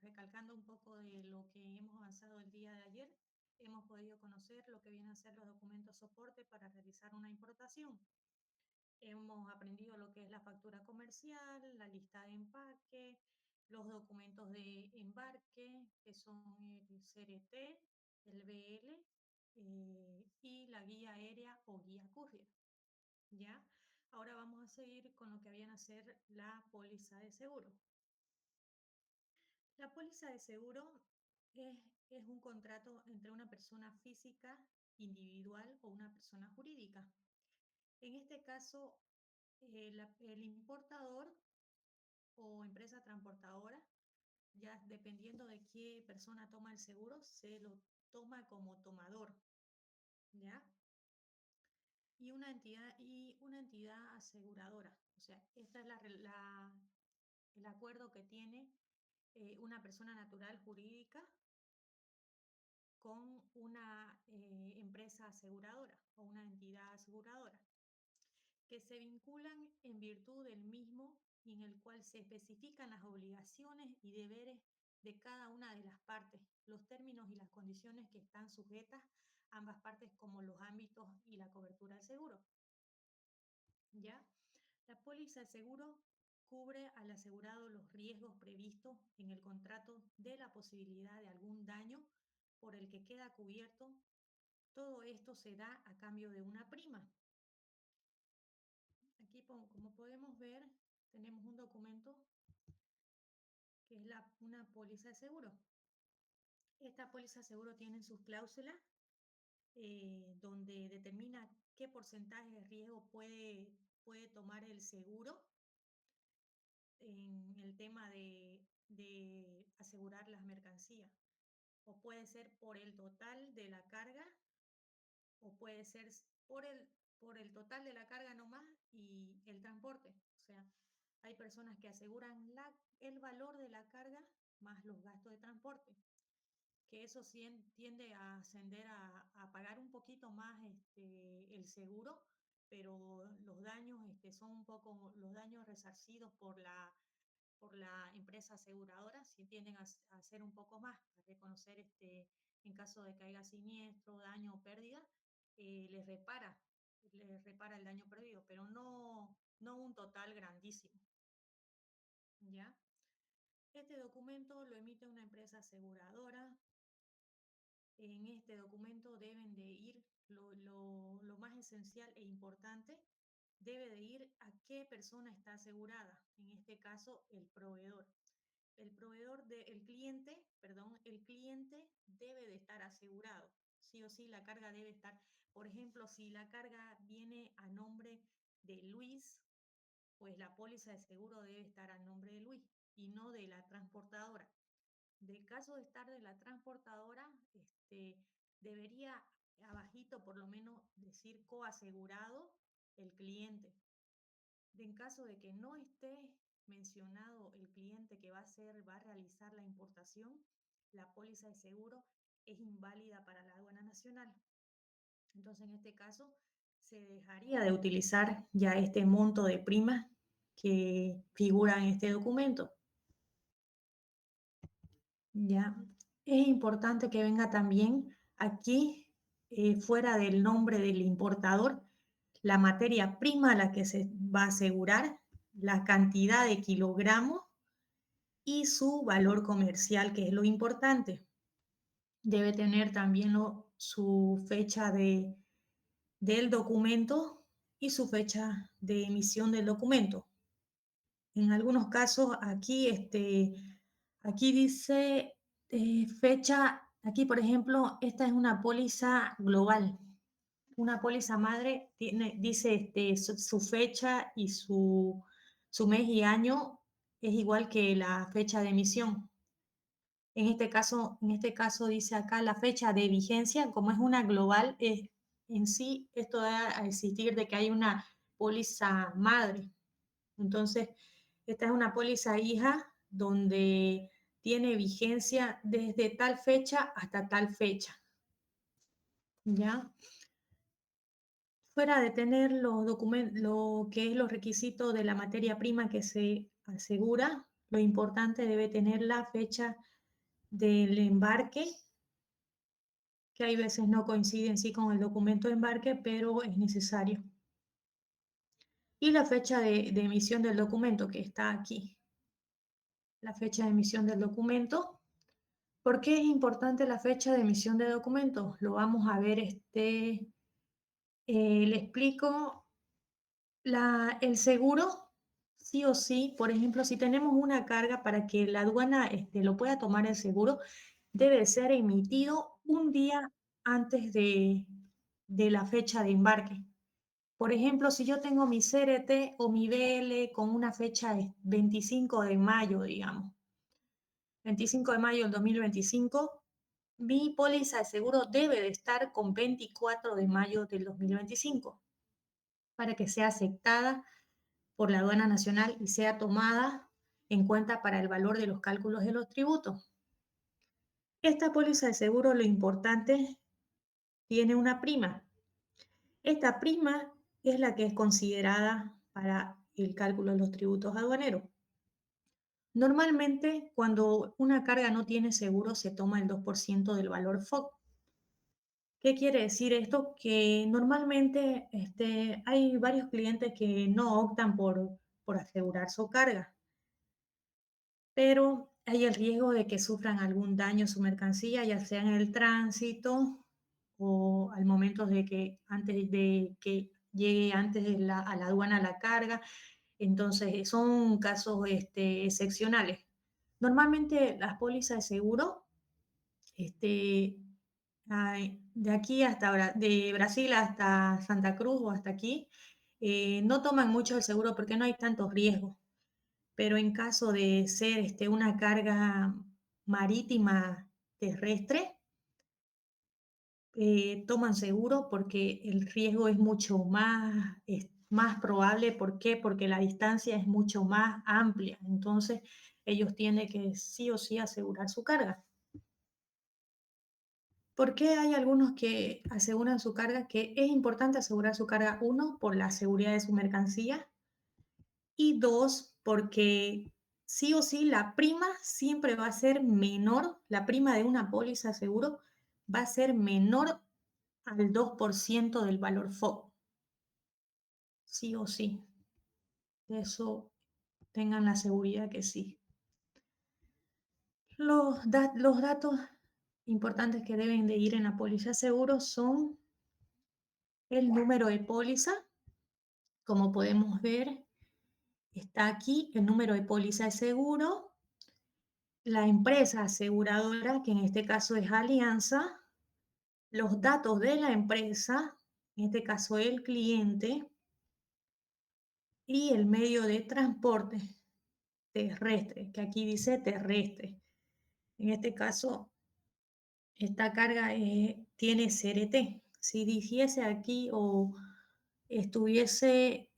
recalcando un poco de lo que hemos avanzado el día de ayer, hemos podido conocer lo que vienen a ser los documentos soporte para realizar una importación. Hemos aprendido lo que es la factura comercial, la lista de empaque, los documentos de embarque, que son el CRT, el BL y la guía aérea o guía courier. ¿Ya? Ahora vamos a seguir con lo que viene a ser la póliza de seguro. La póliza de seguro es un contrato entre una persona física, individual o una persona jurídica. En este caso, el importador o empresa transportadora, ya dependiendo de qué persona toma el seguro, se lo toma como tomador, ¿ya? Y una entidad aseguradora. O sea, esta es el acuerdo que tiene una persona natural jurídica con una empresa aseguradora o una entidad aseguradora, que se vinculan en virtud del mismo y en el cual se especifican las obligaciones y deberes de cada una de las partes, los términos y las condiciones que están sujetas ambas partes, como los ámbitos y la cobertura del seguro. ¿Ya? La póliza de seguro cubre al asegurado los riesgos previstos en el contrato de la posibilidad de algún daño por el que queda cubierto. Todo esto se da a cambio de una prima. Aquí, como podemos ver, tenemos un documento que es una póliza de seguro. Esta póliza de seguro tiene sus cláusulas donde determina qué porcentaje de riesgo puede tomar el seguro en el tema de asegurar las mercancías. O puede ser por el total de la carga, o puede ser por el total de la carga nomás y el transporte. O sea, hay personas que aseguran el valor de la carga más los gastos de transporte, que eso tiende a ascender a pagar un poquito más el seguro, pero los daños son un poco, los daños resarcidos por la empresa aseguradora sí tienden a ser un poco más, a reconocer en caso de que haya siniestro, daño o pérdida, les repara el daño perdido, pero no un total grandísimo. ¿Ya? Este documento lo emite una empresa aseguradora. En este documento deben de ir lo más esencial e importante, debe de ir a qué persona está asegurada, en este caso el proveedor. El cliente debe de estar asegurado. Sí o sí, la carga debe estar, por ejemplo, si la carga viene a nombre de Luis, pues la póliza de seguro debe estar a nombre de Luis y no de la transportadora. Del caso de estar de la transportadora, debería abajito por lo menos decir coasegurado el cliente. En caso de que no esté mencionado el cliente que va a realizar la importación, la póliza de seguro es inválida para la aduana nacional. Entonces, en este caso, se dejaría de utilizar ya este monto de primas que figura en este documento. Ya, es importante que venga también aquí, fuera del nombre del importador, la materia prima a la que se va a asegurar, la cantidad de kilogramos y su valor comercial, que es lo importante. Debe tener también su fecha del documento y su fecha de emisión del documento. En algunos casos aquí dice fecha, aquí por ejemplo, esta es una póliza global. Una póliza madre dice su fecha y su mes y año es igual que la fecha de emisión. En este caso dice acá la fecha de vigencia, como es una global, en sí esto da a existir de que hay una póliza madre. Entonces, esta es una póliza hija donde tiene vigencia desde tal fecha hasta tal fecha. ¿Ya? Fuera de tener lo que es los requisitos de la materia prima que se asegura, lo importante debe tener la fecha del embarque, que hay veces no coincide en sí con el documento de embarque, pero es necesario. Y la fecha de emisión del documento, que está aquí. La fecha de emisión del documento. ¿Por qué es importante la fecha de emisión de documentos? Lo vamos a ver, le explico. El seguro, sí o sí, por ejemplo, si tenemos una carga para que la aduana lo pueda tomar el seguro, debe ser emitido un día antes de la fecha de embarque. Por ejemplo, si yo tengo mi CRT o mi BL con una fecha de 25 de mayo, digamos, 25 de mayo del 2025, mi póliza de seguro debe de estar con 24 de mayo del 2025 para que sea aceptada por la aduana nacional y sea tomada en cuenta para el valor de los cálculos de los tributos. Esta póliza de seguro, lo importante, tiene una prima. Esta prima es la que es considerada para el cálculo de los tributos aduaneros. Normalmente, cuando una carga no tiene seguro, se toma el 2% del valor FOB. ¿Qué quiere decir esto? Que normalmente hay varios clientes que no optan por asegurar su carga, pero hay el riesgo de que sufran algún daño a su mercancía, ya sea en el tránsito o al momento de que antes de que llegue antes a la aduana la carga. Entonces, son casos excepcionales. Normalmente las pólizas de seguro, este, de aquí hasta de Brasil hasta Santa Cruz o hasta aquí, no toman mucho el seguro porque no hay tantos riesgos. Pero en caso de ser una carga marítima terrestre, toman seguro porque el riesgo es más probable. ¿Por qué? Porque la distancia es mucho más amplia. Entonces, ellos tienen que sí o sí asegurar su carga. ¿Por qué hay algunos que aseguran su carga? Que es importante asegurar su carga, uno, por la seguridad de su mercancía, y dos, porque sí o sí la prima siempre va a ser menor, la prima de una póliza de seguro va a ser menor al 2% del valor FOB, sí o sí. Eso tengan la seguridad que sí. Los datos importantes que deben de ir en la póliza de seguro son el número de póliza. Como podemos ver, está aquí el número de póliza de seguro, la empresa aseguradora, que en este caso es Alianza, los datos de la empresa, en este caso el cliente, y el medio de transporte terrestre, que aquí dice terrestre. En este caso, esta carga tiene CRT. Si dijese aquí o estuviese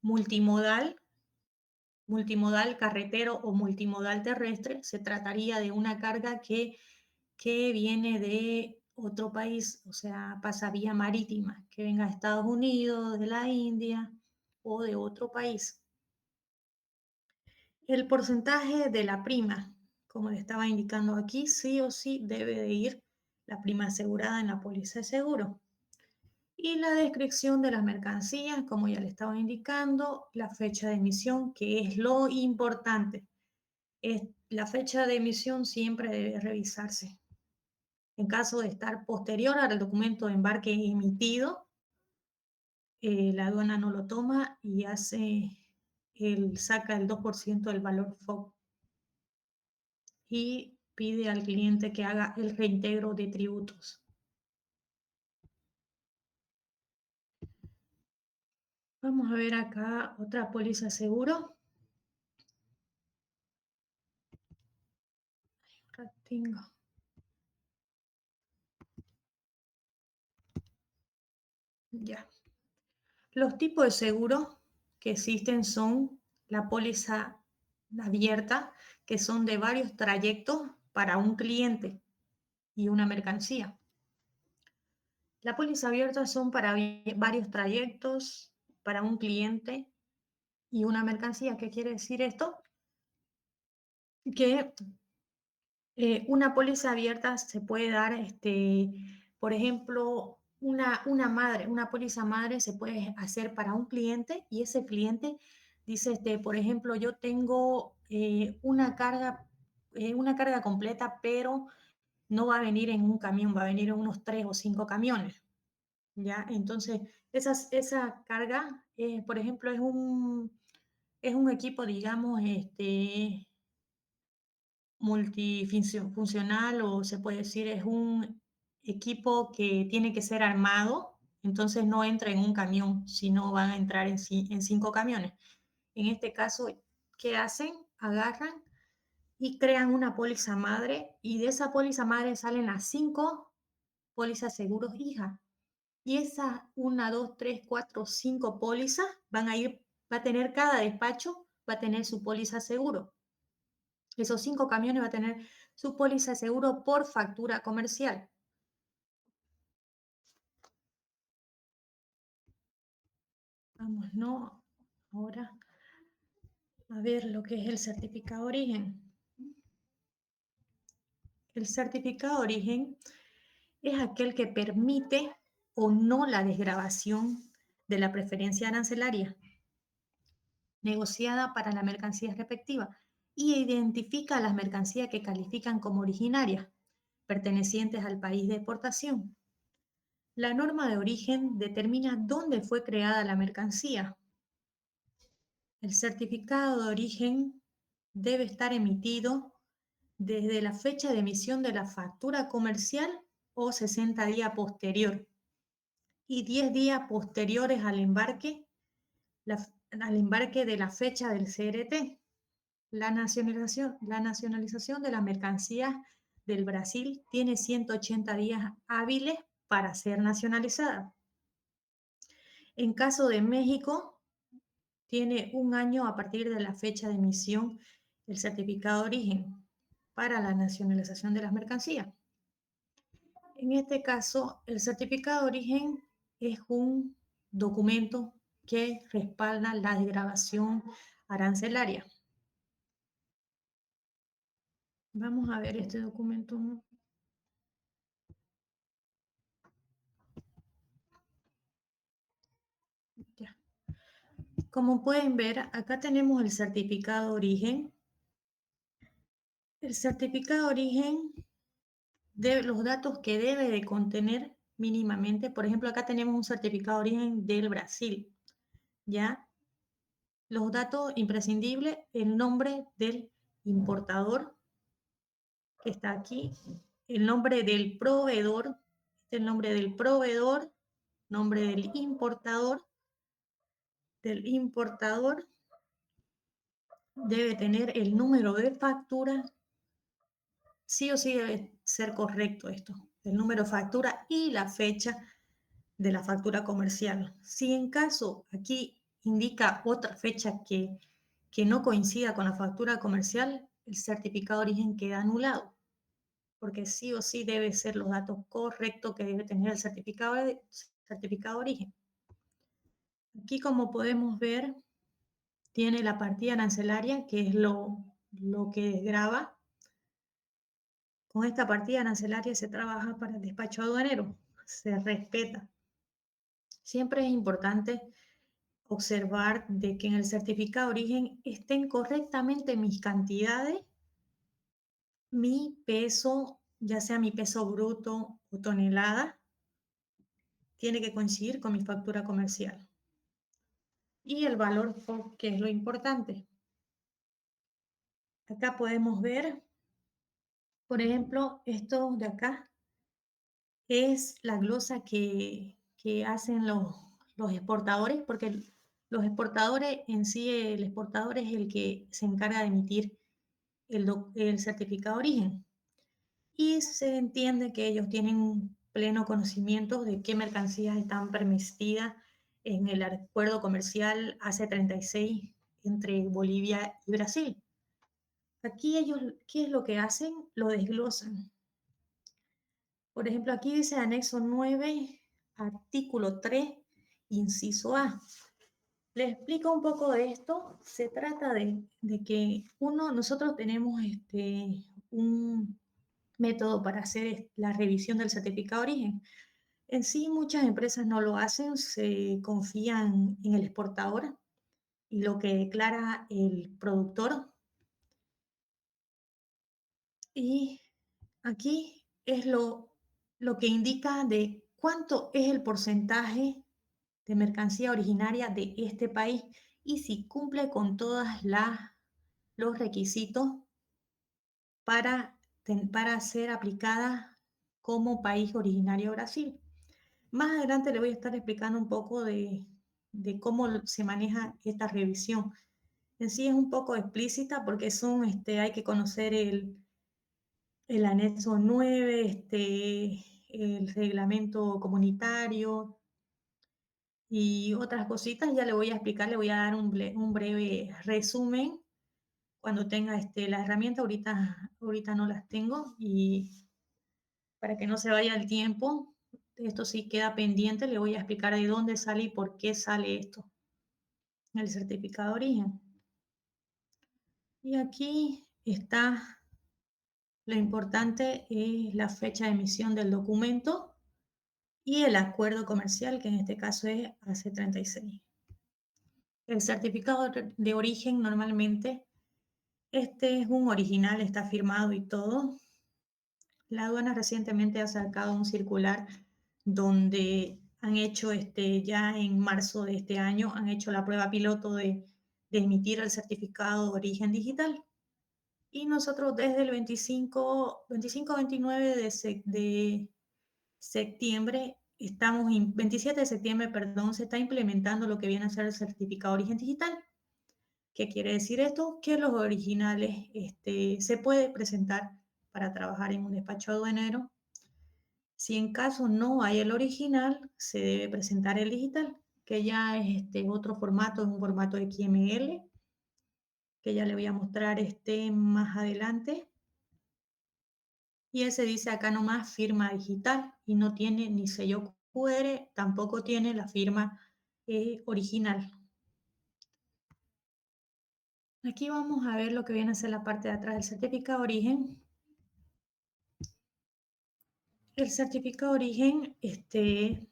multimodal, multimodal carretero o multimodal terrestre, se trataría de una carga que viene de otro país, o sea, pasa vía marítima, que venga de Estados Unidos, de la India o de otro país. El porcentaje de la prima, como le estaba indicando aquí, sí o sí debe de ir la prima asegurada en la póliza de seguro. Y la descripción de las mercancías, como ya le estaba indicando, la fecha de emisión, que es lo importante. La fecha de emisión siempre debe revisarse. En caso de estar posterior al documento de embarque emitido, la aduana no lo toma y saca el 2% del valor FOB y pide al cliente que haga el reintegro de tributos. Vamos a ver acá otra póliza de seguro. Acá tengo. Ya. Los tipos de seguro que existen son la póliza abierta, que son de varios trayectos para un cliente y una mercancía. La póliza abierta son para varios trayectos para un cliente y una mercancía. ¿Qué quiere decir esto? Que Una póliza abierta se puede dar, por ejemplo, una póliza madre se puede hacer para un cliente y ese cliente dice, por ejemplo, yo tengo una carga completa, pero no va a venir en un camión, va a venir en unos 3 o 5 camiones, ¿ya? Entonces, esa carga, por ejemplo, es un equipo, digamos, multifuncional, o se puede decir, es un equipo que tiene que ser armado, entonces no entra en un camión, sino van a entrar en 5 camiones. En este caso, ¿qué hacen? Agarran y crean una póliza madre, y de esa póliza madre salen las 5 pólizas seguros hija. Y esas 1, 2, 3, 4, 5 pólizas va a tener cada despacho, va a tener su póliza seguro. Esos 5 camiones va a tener su póliza de seguro por factura comercial. Vamos, ¿no? Ahora a ver lo que es el certificado de origen. El certificado de origen es aquel que permite o no la desgravación de la preferencia arancelaria negociada para la mercancía respectiva y identifica las mercancías que califican como originarias, pertenecientes al país de exportación. La norma de origen determina dónde fue creada la mercancía. El certificado de origen debe estar emitido desde la fecha de emisión de la factura comercial o 60 días posterior y 10 días posteriores al embarque de la fecha del CRT. La nacionalización de las mercancías del Brasil tiene 180 días hábiles para ser nacionalizada. En caso de México, tiene un año a partir de la fecha de emisión del certificado de origen para la nacionalización de las mercancías. En este caso, el certificado de origen es un documento que respalda la desgravación arancelaria. Vamos a ver este documento. Ya. Como pueden ver, acá tenemos el certificado de origen. El certificado de origen de los datos que debe de contener mínimamente. Por ejemplo, acá tenemos un certificado de origen del Brasil, ¿ya? Los datos imprescindibles, el nombre del importador, que está aquí, el nombre del proveedor, el nombre del proveedor, nombre del importador, debe tener el número de factura, sí o sí debe ser correcto esto, el número de factura y la fecha de la factura comercial. Si en caso aquí indica otra fecha que no coincida con la factura comercial, el certificado de origen queda anulado, porque sí o sí debe ser los datos correctos que debe tener el certificado de origen. Aquí, como podemos ver, tiene la partida arancelaria, que es lo que desgrava. Con esta partida arancelaria se trabaja para el despacho aduanero, se respeta. Siempre es importante observar de que en el certificado de origen estén correctamente mis cantidades, mi peso, ya sea mi peso bruto o tonelada, tiene que coincidir con mi factura comercial. Y el valor FOB, que es lo importante. Acá podemos ver, por ejemplo, esto de acá es la glosa que hacen los exportadores, porque los exportadores en sí, el exportador es el que se encarga de emitir el certificado de origen. Y se entiende que ellos tienen pleno conocimiento de qué mercancías están permitidas en el acuerdo comercial AC36 entre Bolivia y Brasil. Aquí ellos, ¿qué es lo que hacen? Lo desglosan. Por ejemplo, aquí dice anexo 9, artículo 3, inciso A. Les explico un poco de esto. Se trata de que nosotros tenemos un método para hacer la revisión del certificado de origen. En sí, muchas empresas no lo hacen, se confían en el exportador y lo que declara el productor. Y aquí es lo que indica de cuánto es el porcentaje de mercancía originaria de este país y si cumple con todos los requisitos para, para ser aplicada como país originario Brasil. Más adelante le voy a estar explicando un poco de cómo se maneja esta revisión. En sí es un poco explícita porque hay que conocer el anexo 9, el reglamento comunitario y otras cositas. Ya le voy a explicar, le voy a dar un breve resumen cuando tenga la herramienta. Ahorita no las tengo y para que no se vaya el tiempo, esto sí queda pendiente, le voy a explicar de dónde sale y por qué sale esto, el certificado de origen. Y aquí está lo importante, es la fecha de emisión del documento y el acuerdo comercial, que en este caso es AC36. El certificado de origen normalmente, este es un original, está firmado y todo. La aduana recientemente ha sacado un circular donde han hecho ya en marzo de este año, han hecho la prueba piloto de emitir el certificado de origen digital. Y nosotros desde el 29 de septiembre, 27 de septiembre, perdón, se está implementando lo que viene a ser el certificado de origen digital. ¿Qué quiere decir esto? Que los originales se puede presentar para trabajar en un despacho aduanero. Si en caso no hay el original, se debe presentar el digital, que ya es otro formato, es un formato XML, que ya le voy a mostrar más adelante. Y ese dice acá nomás firma digital y no tiene ni sello QR, tampoco tiene la firma original. Aquí vamos a ver lo que viene a ser la parte de atrás del certificado de origen. El certificado de origen, este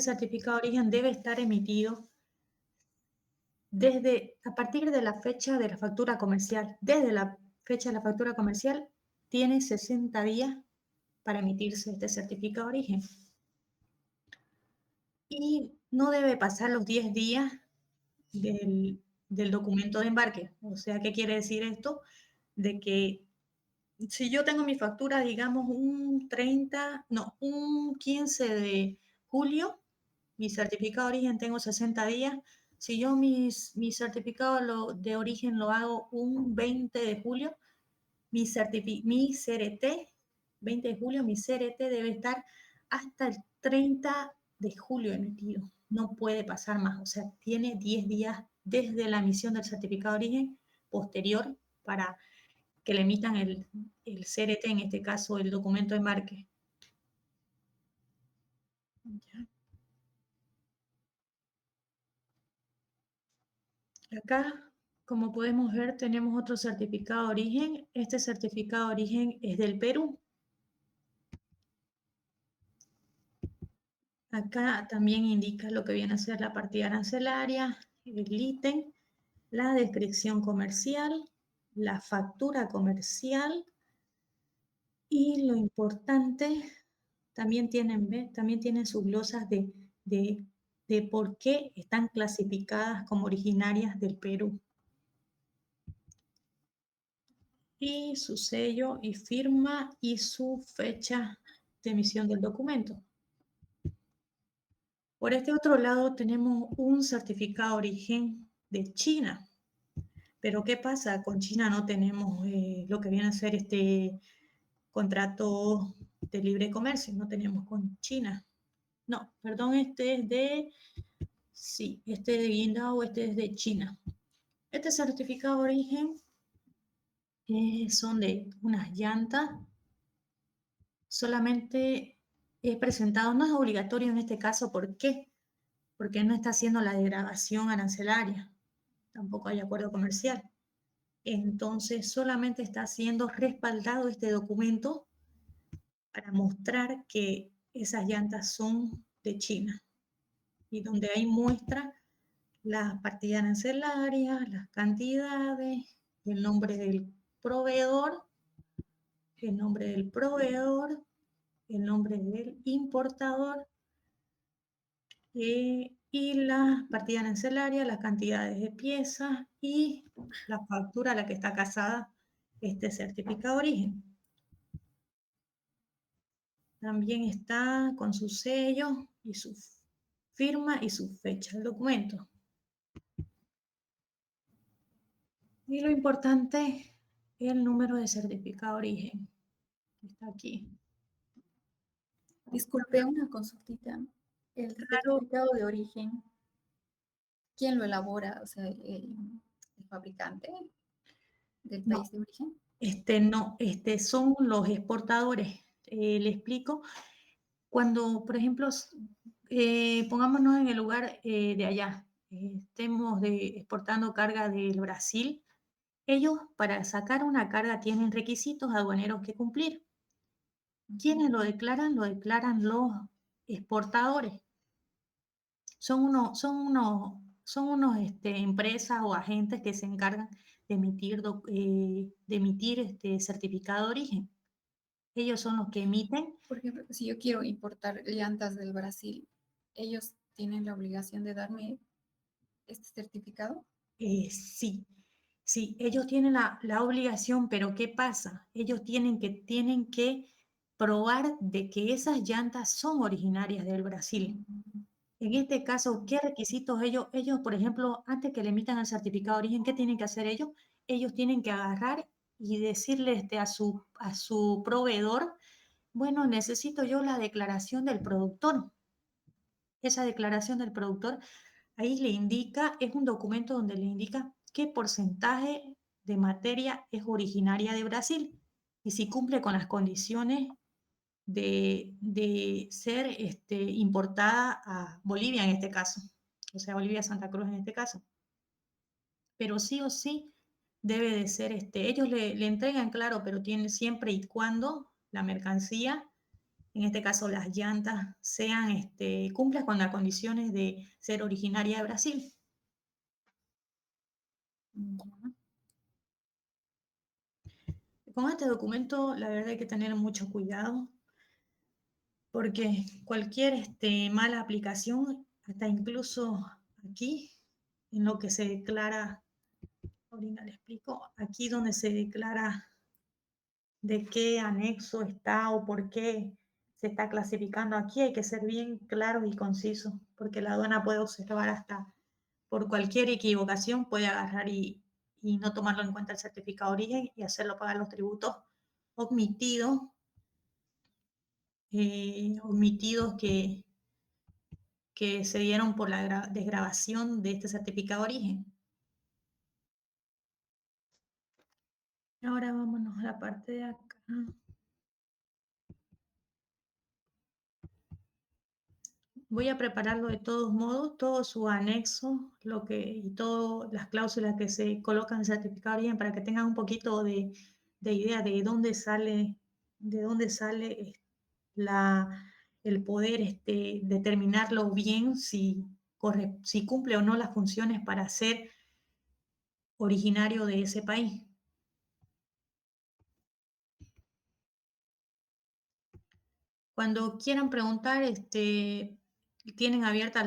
certificado de origen debe estar emitido a partir de la fecha de la factura comercial. Desde la fecha de la factura comercial tiene 60 días para emitirse este certificado de origen. Y no debe pasar los 10 días del documento de embarque. O sea, ¿qué quiere decir esto? De que si yo tengo mi factura, digamos, un 15 de julio, mi certificado de origen tengo 60 días. Si yo mi certificado de origen lo hago un 20 de julio, mi CRT, 20 de julio, mi CRT debe estar hasta el 30 de julio emitido. No puede pasar más. O sea, tiene 10 días desde la emisión del certificado de origen posterior para que le emitan el CRT, en este caso el documento de embarque. Acá, como podemos ver, tenemos otro certificado de origen. Este certificado de origen es del Perú. Acá también indica lo que viene a ser la partida arancelaria, el ítem, la descripción comercial, la factura comercial y lo importante, también tienen sus glosas de por qué están clasificadas como originarias del Perú. Y su sello y firma y su fecha de emisión del documento. Por este otro lado tenemos un certificado de origen de China. Pero ¿qué pasa? Con China no tenemos lo que viene a ser este contrato de libre comercio, no tenemos con China. No, perdón, este es de Guindao, este es de China. Este certificado de origen son de unas llantas, solamente es presentado, no es obligatorio en este caso, ¿por qué? Porque no está haciendo la degradación arancelaria, tampoco hay acuerdo comercial. Entonces solamente está siendo respaldado este documento para mostrar que esas llantas son de China y donde ahí muestra las partidas arancelarias, las cantidades, el nombre del proveedor, el nombre del proveedor, el nombre del importador y las partidas arancelarias, las cantidades de piezas y la factura a la que está casada este certificado de origen. También está con su sello y su firma y su fecha del documento. Y lo importante es el número de certificado de origen. Está aquí. Disculpe, una consultita. El Claro, certificado de origen, ¿quién lo elabora? O sea, el fabricante del no, país de origen. no, son los exportadores. Le explico. Cuando, por ejemplo, pongámonos en el lugar de allá, estemos exportando carga del Brasil, ellos para sacar una carga tienen requisitos aduaneros que cumplir. ¿Quiénes lo declaran? Lo declaran los exportadores. Son unos empresas o agentes que se encargan de emitir certificado de origen. Ellos son los que emiten. Por ejemplo, si yo quiero importar llantas del Brasil, ¿ellos tienen la obligación de darme este certificado? Sí, sí, ellos tienen la obligación, pero ¿qué pasa? Ellos tienen que probar de que esas llantas son originarias del Brasil. En este caso, ¿qué requisitos ellos, por ejemplo, antes que le emitan el certificado de origen, qué tienen que hacer ellos? Ellos tienen que agarrar y decirle a su proveedor, bueno, necesito yo la declaración del productor. Esa declaración del productor, ahí le indica, es un documento donde le indica qué porcentaje de materia es originaria de Brasil y si cumple con las condiciones de ser importada a Bolivia en este caso, o sea, Bolivia-Santa Cruz en este caso. Pero sí o sí debe de ser, ellos le entregan, claro, pero tiene siempre y cuando la mercancía, en este caso las llantas, cumplan con las condiciones de ser originaria de Brasil. Ya. Con este documento, la verdad hay que tener mucho cuidado porque cualquier mala aplicación, hasta incluso aquí, en lo que se declara, ahorita le explico, aquí donde se declara de qué anexo está o por qué se está clasificando, aquí hay que ser bien claros y concisos, porque la aduana puede observar hasta por cualquier equivocación, puede agarrar y no tomarlo en cuenta el certificado de origen y hacerlo pagar los tributos omitidos, omitidos que se dieron por la desgravación de este certificado de origen. Ahora vámonos a la parte de acá. Voy a prepararlo de todos modos, todo su anexo, y todas las cláusulas que se colocan en el certificado de origen para que tengan un poquito de idea de dónde sale el poder determinarlo bien si cumple o no las funciones para ser originario de ese país. Cuando quieran preguntar, tienen abiertas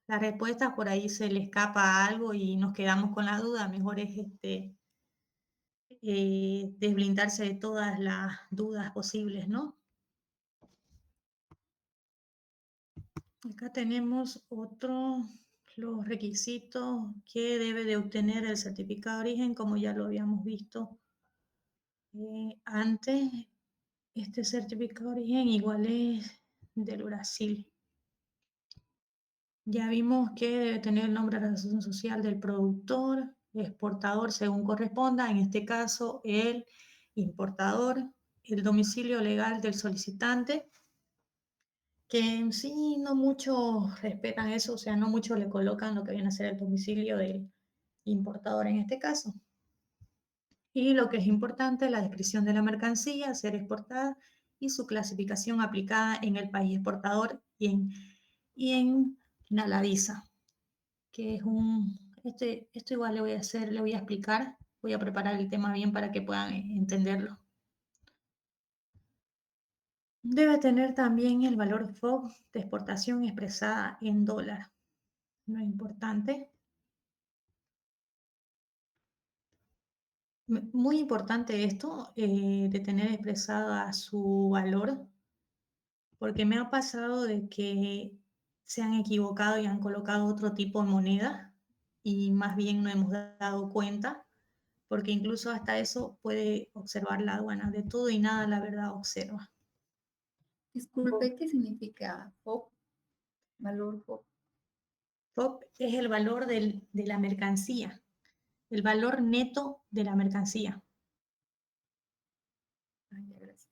las respuestas, por ahí se le escapa algo y nos quedamos con la duda, mejor es desblindarse de todas las dudas posibles, ¿no? Acá tenemos los requisitos que debe de obtener el certificado de origen, como ya lo habíamos visto antes. Este certificado de origen igual es del Brasil. Ya vimos que debe tener el nombre de la razón social del productor, exportador según corresponda, en este caso el importador, el domicilio legal del solicitante, que en sí no muchos respetan eso, o sea, no muchos le colocan lo que viene a ser el domicilio del importador en este caso. Y lo que es importante, la descripción de la mercancía a ser exportada y su clasificación aplicada en el país exportador y en Nalavisa, que es esto igual le voy a explicar, voy a preparar el tema bien para que puedan entenderlo. Debe tener también el valor FOB de exportación expresada en dólar. No es importante. Muy importante esto, de tener expresada su valor, porque me ha pasado de que se han equivocado y han colocado otro tipo de moneda y más bien no hemos dado cuenta, porque incluso hasta eso puede observar la aduana. De todo y nada, la verdad, observa. Disculpe, ¿qué significa FOB? Valor FOB. FOB es el valor de la mercancía, el valor neto de la mercancía. Ay, ya, gracias.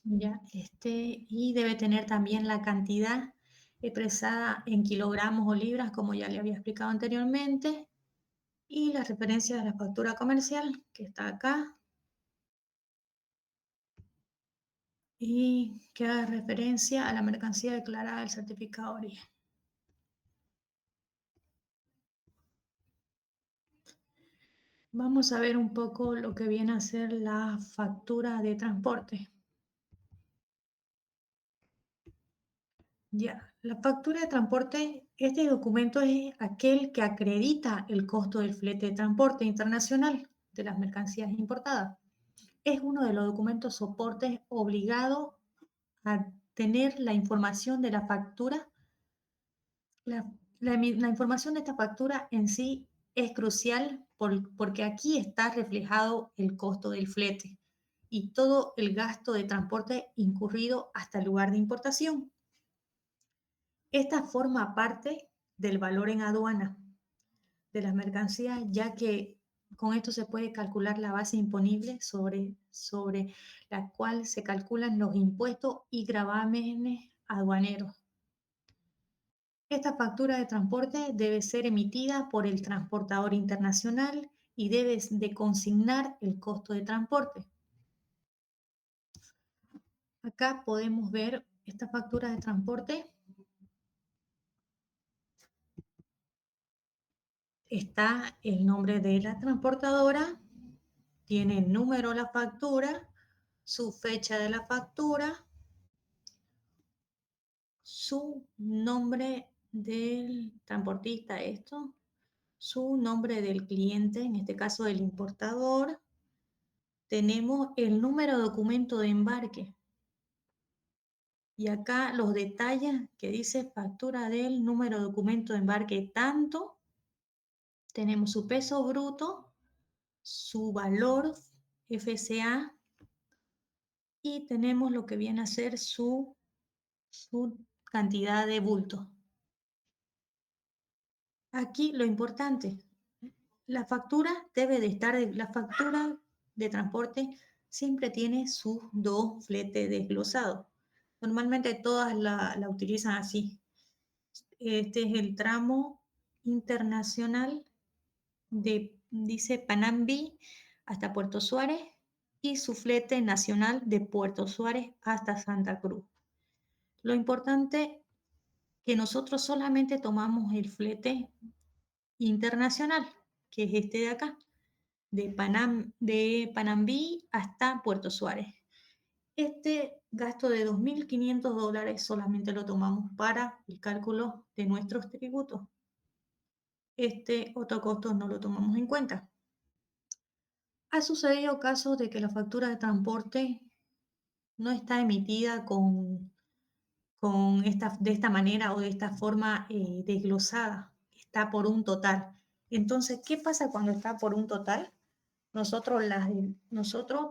Ya, y debe tener también la cantidad expresada en kilogramos o libras, como ya le había explicado anteriormente, y la referencia de la factura comercial, que está acá, y que haga referencia a la mercancía declarada del certificado de origen. Vamos a ver un poco lo que viene a ser la factura de transporte. Ya, la factura de transporte, este documento es aquel que acredita el costo del flete de transporte internacional de las mercancías importadas. Es uno de los documentos soportes obligado a tener la información de la factura. La información de esta factura en sí es crucial porque aquí está reflejado el costo del flete y todo el gasto de transporte incurrido hasta el lugar de importación. Esta forma parte del valor en aduana de las mercancías, ya que con esto se puede calcular la base imponible sobre la cual se calculan los impuestos y gravámenes aduaneros. Esta factura de transporte debe ser emitida por el transportador internacional y debe de consignar el costo de transporte. Acá podemos ver esta factura de transporte. Está el nombre de la transportadora, tiene el número de la factura, su fecha de la factura, su nombre del transportista, su nombre del cliente, en este caso el importador. Tenemos el número de documento de embarque. Y acá los detalles que dice factura del número de documento de embarque tanto. Tenemos su peso bruto, su valor FCA y tenemos lo que viene a ser su cantidad de bulto. Aquí lo importante, la factura la factura de transporte siempre tiene sus dos fletes desglosados. Normalmente todas la utilizan así. Este es el tramo internacional dice Panambi hasta Puerto Suárez y su flete nacional de Puerto Suárez hasta Santa Cruz. Lo importante que nosotros solamente tomamos el flete internacional, que es este de acá, de Panambi hasta Puerto Suárez. Este gasto de $2.500 solamente lo tomamos para el cálculo de nuestros tributos. Este otro costo no lo tomamos en cuenta. Ha sucedido casos de que la factura de transporte no está emitida de esta manera o de esta forma desglosada, está por un total. Entonces, ¿qué pasa cuando está por un total? Nosotros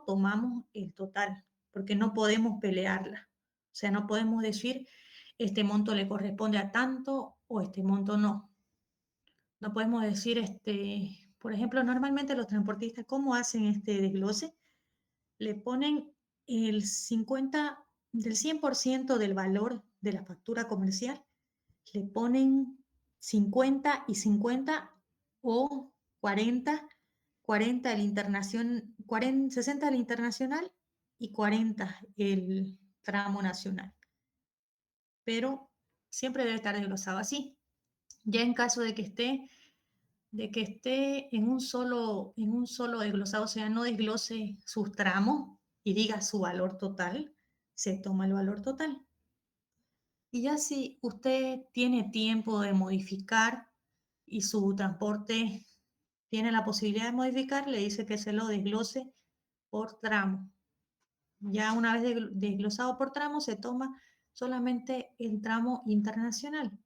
tomamos el total, porque no podemos pelearla. O sea, no podemos decir, este monto le corresponde a tanto o este monto no. No podemos decir, por ejemplo, normalmente los transportistas, ¿cómo hacen este desglose? Le ponen del 100% del valor de la factura comercial, le ponen 50 y 50 o 40 40 60 el internacional y 40 el tramo nacional. Pero siempre debe estar desglosado así. Ya en caso de que esté en un solo desglosado, o sea, no desglose sus tramos y diga su valor total, se toma el valor total. Y ya si usted tiene tiempo de modificar y su transporte tiene la posibilidad de modificar, le dice que se lo desglose por tramo. Ya una vez desglosado por tramo, se toma solamente el tramo internacional.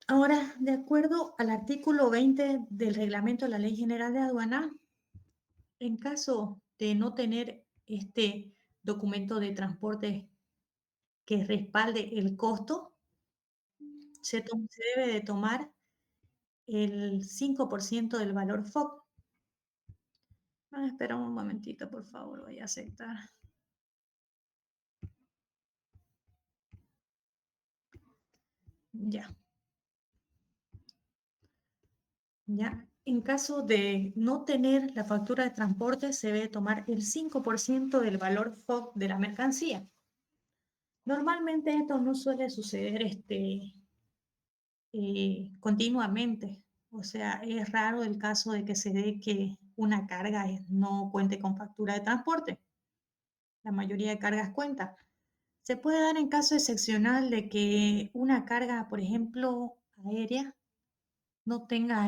Ahora, de acuerdo al artículo 20 del reglamento de la Ley General de Aduana, en caso de no tener este documento de transporte que respalde el costo, se debe de tomar el 5% del valor FOB. Espera un momentito, por favor, voy a aceptar. Ya, ya. En caso de no tener la factura de transporte, se debe tomar el 5% del valor FOB de la mercancía. Normalmente esto no suele suceder continuamente. O sea, es raro el caso de que se dé que una carga no cuente con factura de transporte. La mayoría de cargas cuenta. Se puede dar en caso excepcional de que una carga, por ejemplo, aérea, no tenga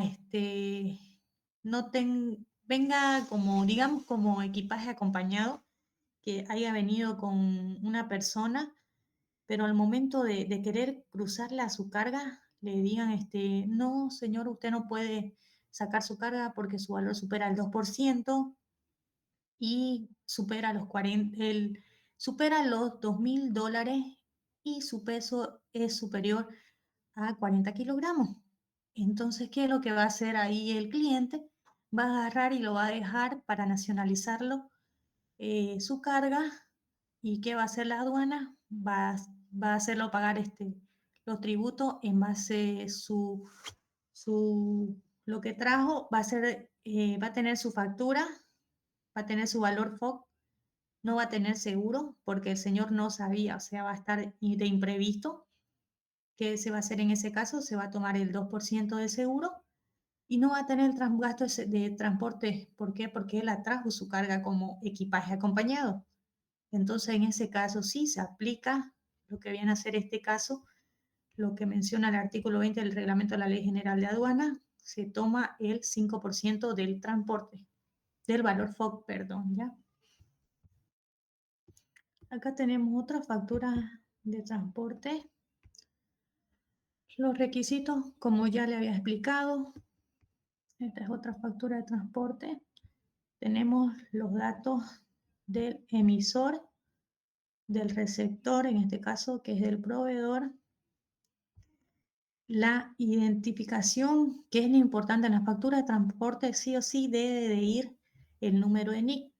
venga como, digamos, como equipaje acompañado, que haya venido con una persona, pero al momento de querer cruzarla a su carga, le digan, no, señor, usted no puede sacar su carga porque su valor supera el 2% y supera los $2.000 y su peso es superior a 40 kilogramos. Entonces, ¿qué es lo que va a hacer ahí el cliente? Va a agarrar y lo va a dejar para nacionalizarlo, su carga. ¿Y qué va a hacer la aduana? Va a hacerlo pagar los tributos en base lo que trajo, va a tener su factura, va a tener su valor FOB, no va a tener seguro porque el señor no sabía, o sea, va a estar de imprevisto. ¿Qué se va a hacer en ese caso? Se va a tomar el 2% de seguro y no va a tener gasto de transporte. ¿Por qué? Porque él atrajo su carga como equipaje acompañado. Entonces, en ese caso sí se aplica lo que viene a ser este caso, lo que menciona el artículo 20 del reglamento de la Ley General de Aduana, se toma el 5% del transporte, del valor FOB, perdón, ¿ya? Acá tenemos otra factura de transporte. Los requisitos, como ya le había explicado, esta es otra factura de transporte. Tenemos los datos del emisor, del receptor, en este caso, que es del proveedor. La identificación, que es lo importante en la factura de transporte, sí o sí debe de ir el número de NIC.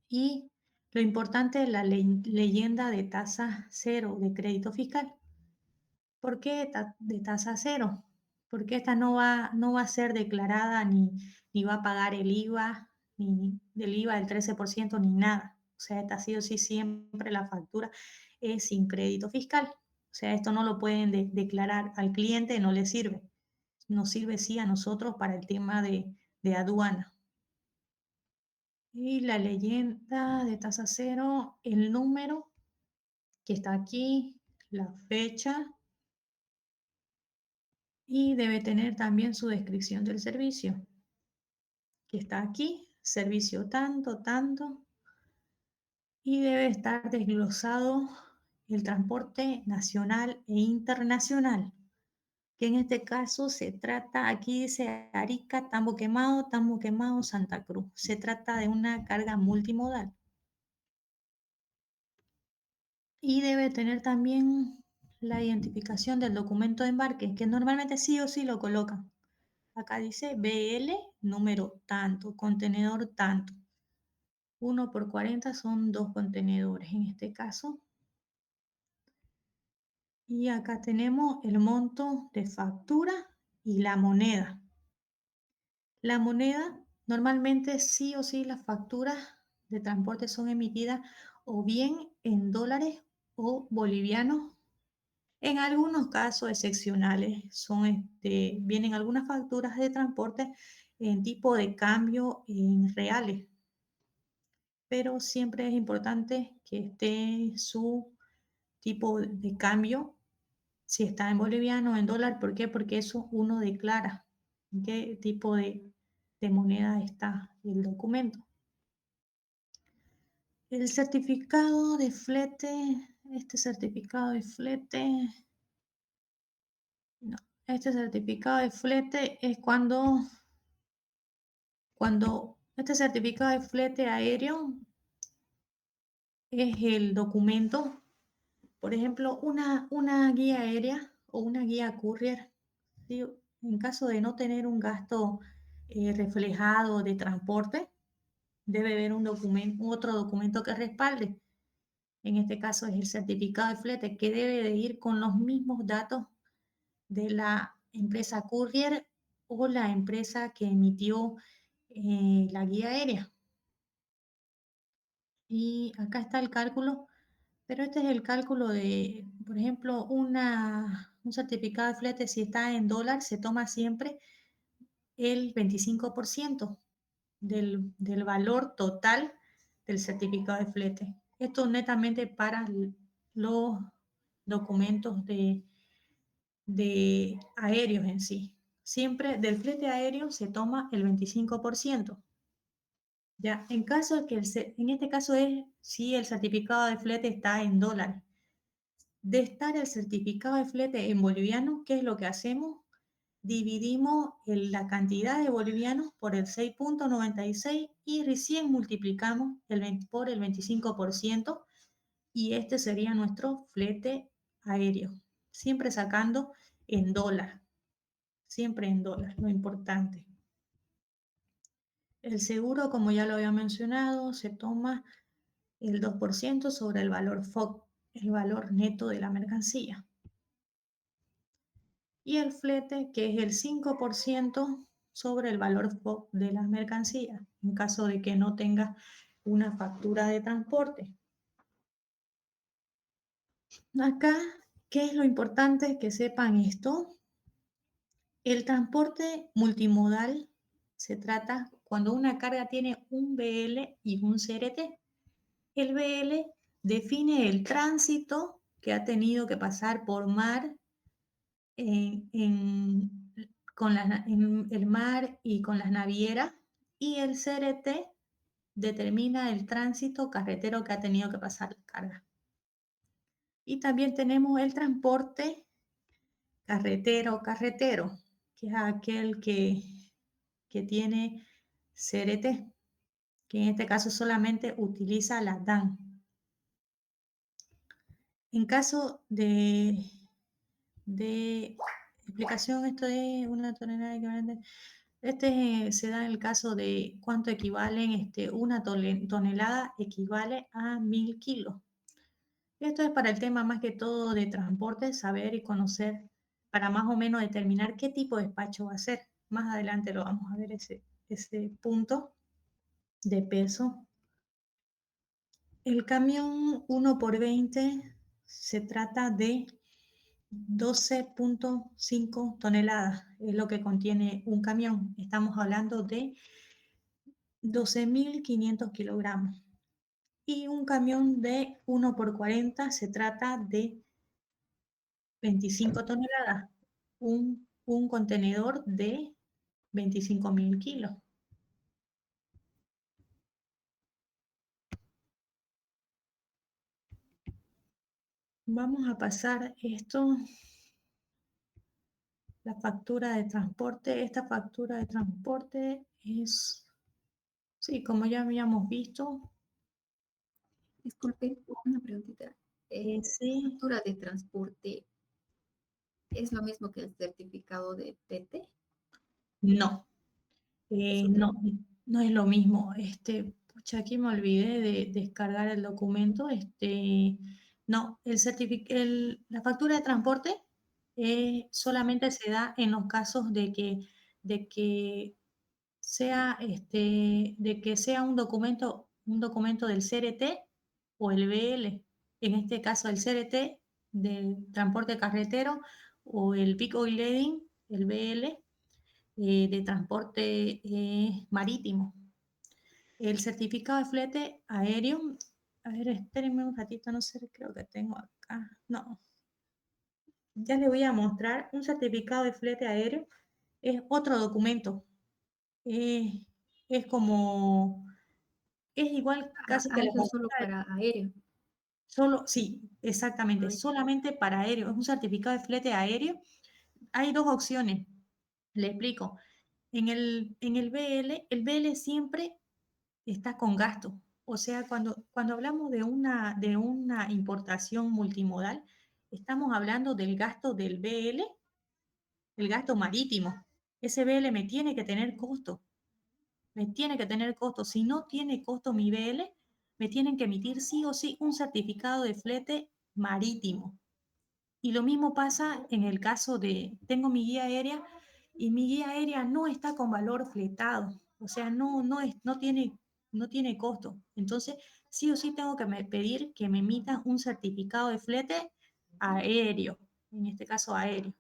Y lo importante es la leyenda de tasa cero de crédito fiscal. ¿Por qué de tasa cero? Porque esta no va a ser declarada ni va a pagar el IVA, ni del IVA del 13%, ni nada. O sea, esta sí o sí siempre la factura es sin crédito fiscal. O sea, esto no lo pueden declarar al cliente, no le sirve. Nos sirve sí a nosotros para el tema de aduana. Y la leyenda de tasa cero, el número que está aquí, la fecha, y debe tener también su descripción del servicio, que está aquí, servicio tanto, tanto, y debe estar desglosado el transporte nacional e internacional, que en este caso se trata, aquí dice Arica, Tambo Quemado, Santa Cruz. Se trata de una carga multimodal. Y debe tener también la identificación del documento de embarque, que normalmente sí o sí lo colocan. Acá dice BL, número tanto, contenedor tanto. 1 por 40 son 2 contenedores en este caso. Y acá tenemos el monto de factura y la moneda. La moneda, normalmente sí o sí las facturas de transporte son emitidas o bien en dólares o bolivianos. En algunos casos excepcionales vienen algunas facturas de transporte en tipo de cambio en reales, pero siempre es importante que esté su tipo de cambio, si está en boliviano o en dólar. ¿Por qué? Porque eso uno declara en qué tipo de moneda está el documento. El certificado de flete, este certificado de flete, no, este certificado de flete es cuando este certificado de flete aéreo es el documento, por ejemplo, una guía aérea o una guía courier, ¿sí? En caso de no tener un gasto reflejado de transporte, debe haber otro documento que respalde. En este caso es el certificado de flete, que debe de ir con los mismos datos de la empresa courier o la empresa que emitió la guía aérea. Y acá está el cálculo, pero este es el cálculo de, por ejemplo, un certificado de flete, si está en dólar, se toma siempre el 25% del valor total del certificado de flete. Esto netamente para los documentos de aéreos en sí. Siempre del flete aéreo se toma el 25%. Ya, en caso de que en este caso es si el certificado de flete está en dólares. De estar el certificado de flete en boliviano, ¿qué es lo que hacemos? Dividimos la cantidad de bolivianos por el 6,96 y recién multiplicamos por el 25% y este sería nuestro flete aéreo. Siempre sacando en dólar, siempre en dólar, lo importante. El seguro, como ya lo había mencionado, se toma el 2% sobre el valor FOB, el valor neto de la mercancía. Y el flete, que es el 5% sobre el valor FOB de la mercancía, en caso de que no tenga una factura de transporte. Acá, ¿qué es lo importante? Que sepan esto. El transporte multimodal se trata cuando una carga tiene un BL y un CRT. El BL define el tránsito que ha tenido que pasar por mar en, en- en el mar y con las navieras, y el CRT determina el tránsito carretero que ha tenido que pasar la carga. Y también tenemos el transporte carretero, que es aquel que tiene CRT, que en este caso solamente utiliza la DAN. En caso de explicación, esto es una tonelada equivalente. Se da en el caso de cuánto equivalen, una tonelada equivale a 1000 kilos. Esto es para el tema más que todo de transporte, saber y conocer para más o menos determinar qué tipo de despacho va a ser. Más adelante lo vamos a ver ese punto de peso. El camión 1 por 20 se trata de 12,5 toneladas, es lo que contiene un camión. Estamos hablando de 12.500 kilogramos. Y un camión de 1 por 40 se trata de 25 toneladas, un contenedor de 25.000 kilos. Vamos a pasar esto, la factura de transporte. Esta factura de transporte es, sí, como ya habíamos visto, Disculpe, una preguntita. La sí, factura de transporte es lo mismo que el certificado de PT, no, es otra. no, no es lo mismo. Pucha, aquí me olvidé de descargar el documento. No, la factura de transporte solamente se da en los casos de que sea de que sea un documento del CRT o el BL. En este caso, el CRT del transporte carretero o el Pico Oil Leading, el BL, de transporte marítimo. El certificado de flete aéreo, a ver, espérenme un ratito, no sé, creo que tengo acá. No, ya les voy a mostrar. Un certificado de flete aéreo es otro documento. Eh, es como, es igual casi que la Algo solo factura, para aéreo. solo, sí, exactamente, Ay, solamente para aéreo. Es un certificado de flete aéreo. Hay dos opciones. Le explico. En el BL siempre está con gasto. O sea, cuando hablamos de una importación multimodal, estamos hablando del gasto del BL, el gasto marítimo. Ese BL me tiene que tener costo. Me tiene que tener costo. Si no tiene costo mi BL, me tienen que emitir sí o sí un certificado de flete marítimo. Y lo mismo pasa en el caso de, tengo mi guía aérea y mi guía aérea no está con valor fletado, o sea, no tiene costo. Entonces, sí o sí tengo que pedir que me emitan un certificado de flete aéreo, en este caso aéreo.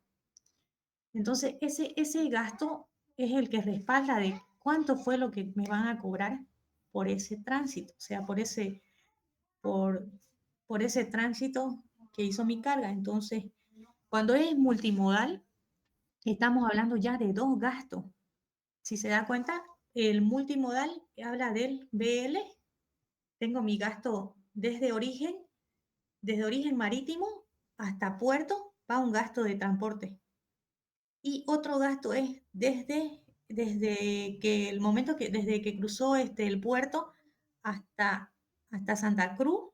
Entonces, ese gasto es el que respalda de cuánto fue lo que me van a cobrar por ese tránsito, o sea, por, por ese tránsito que hizo mi carga. Entonces, cuando es multimodal, estamos hablando ya de dos gastos. Si se da cuenta, el multimodal habla del BL, tengo mi gasto desde origen marítimo hasta puerto, va un gasto de transporte. Y otro gasto es desde que cruzó el puerto hasta Santa Cruz,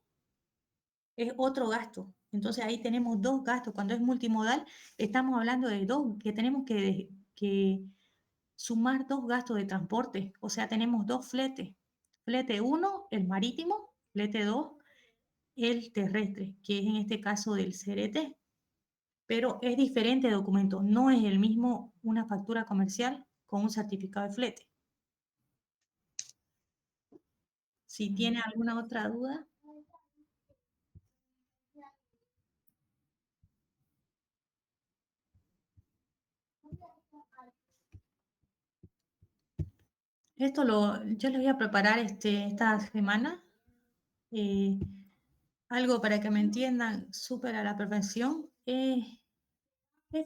es otro gasto. Entonces ahí tenemos dos gastos. Cuando es multimodal, estamos hablando de dos, que tenemos que sumar dos gastos de transporte. O sea, tenemos dos fletes. Flete uno, el marítimo, flete 2, el terrestre, que es en este caso del CRT. Pero es diferente de documento, no es el mismo una factura comercial con un certificado de flete. Si tiene alguna otra duda. Yo les voy a preparar esta semana eh, algo para que me entiendan súper a la perfección. Es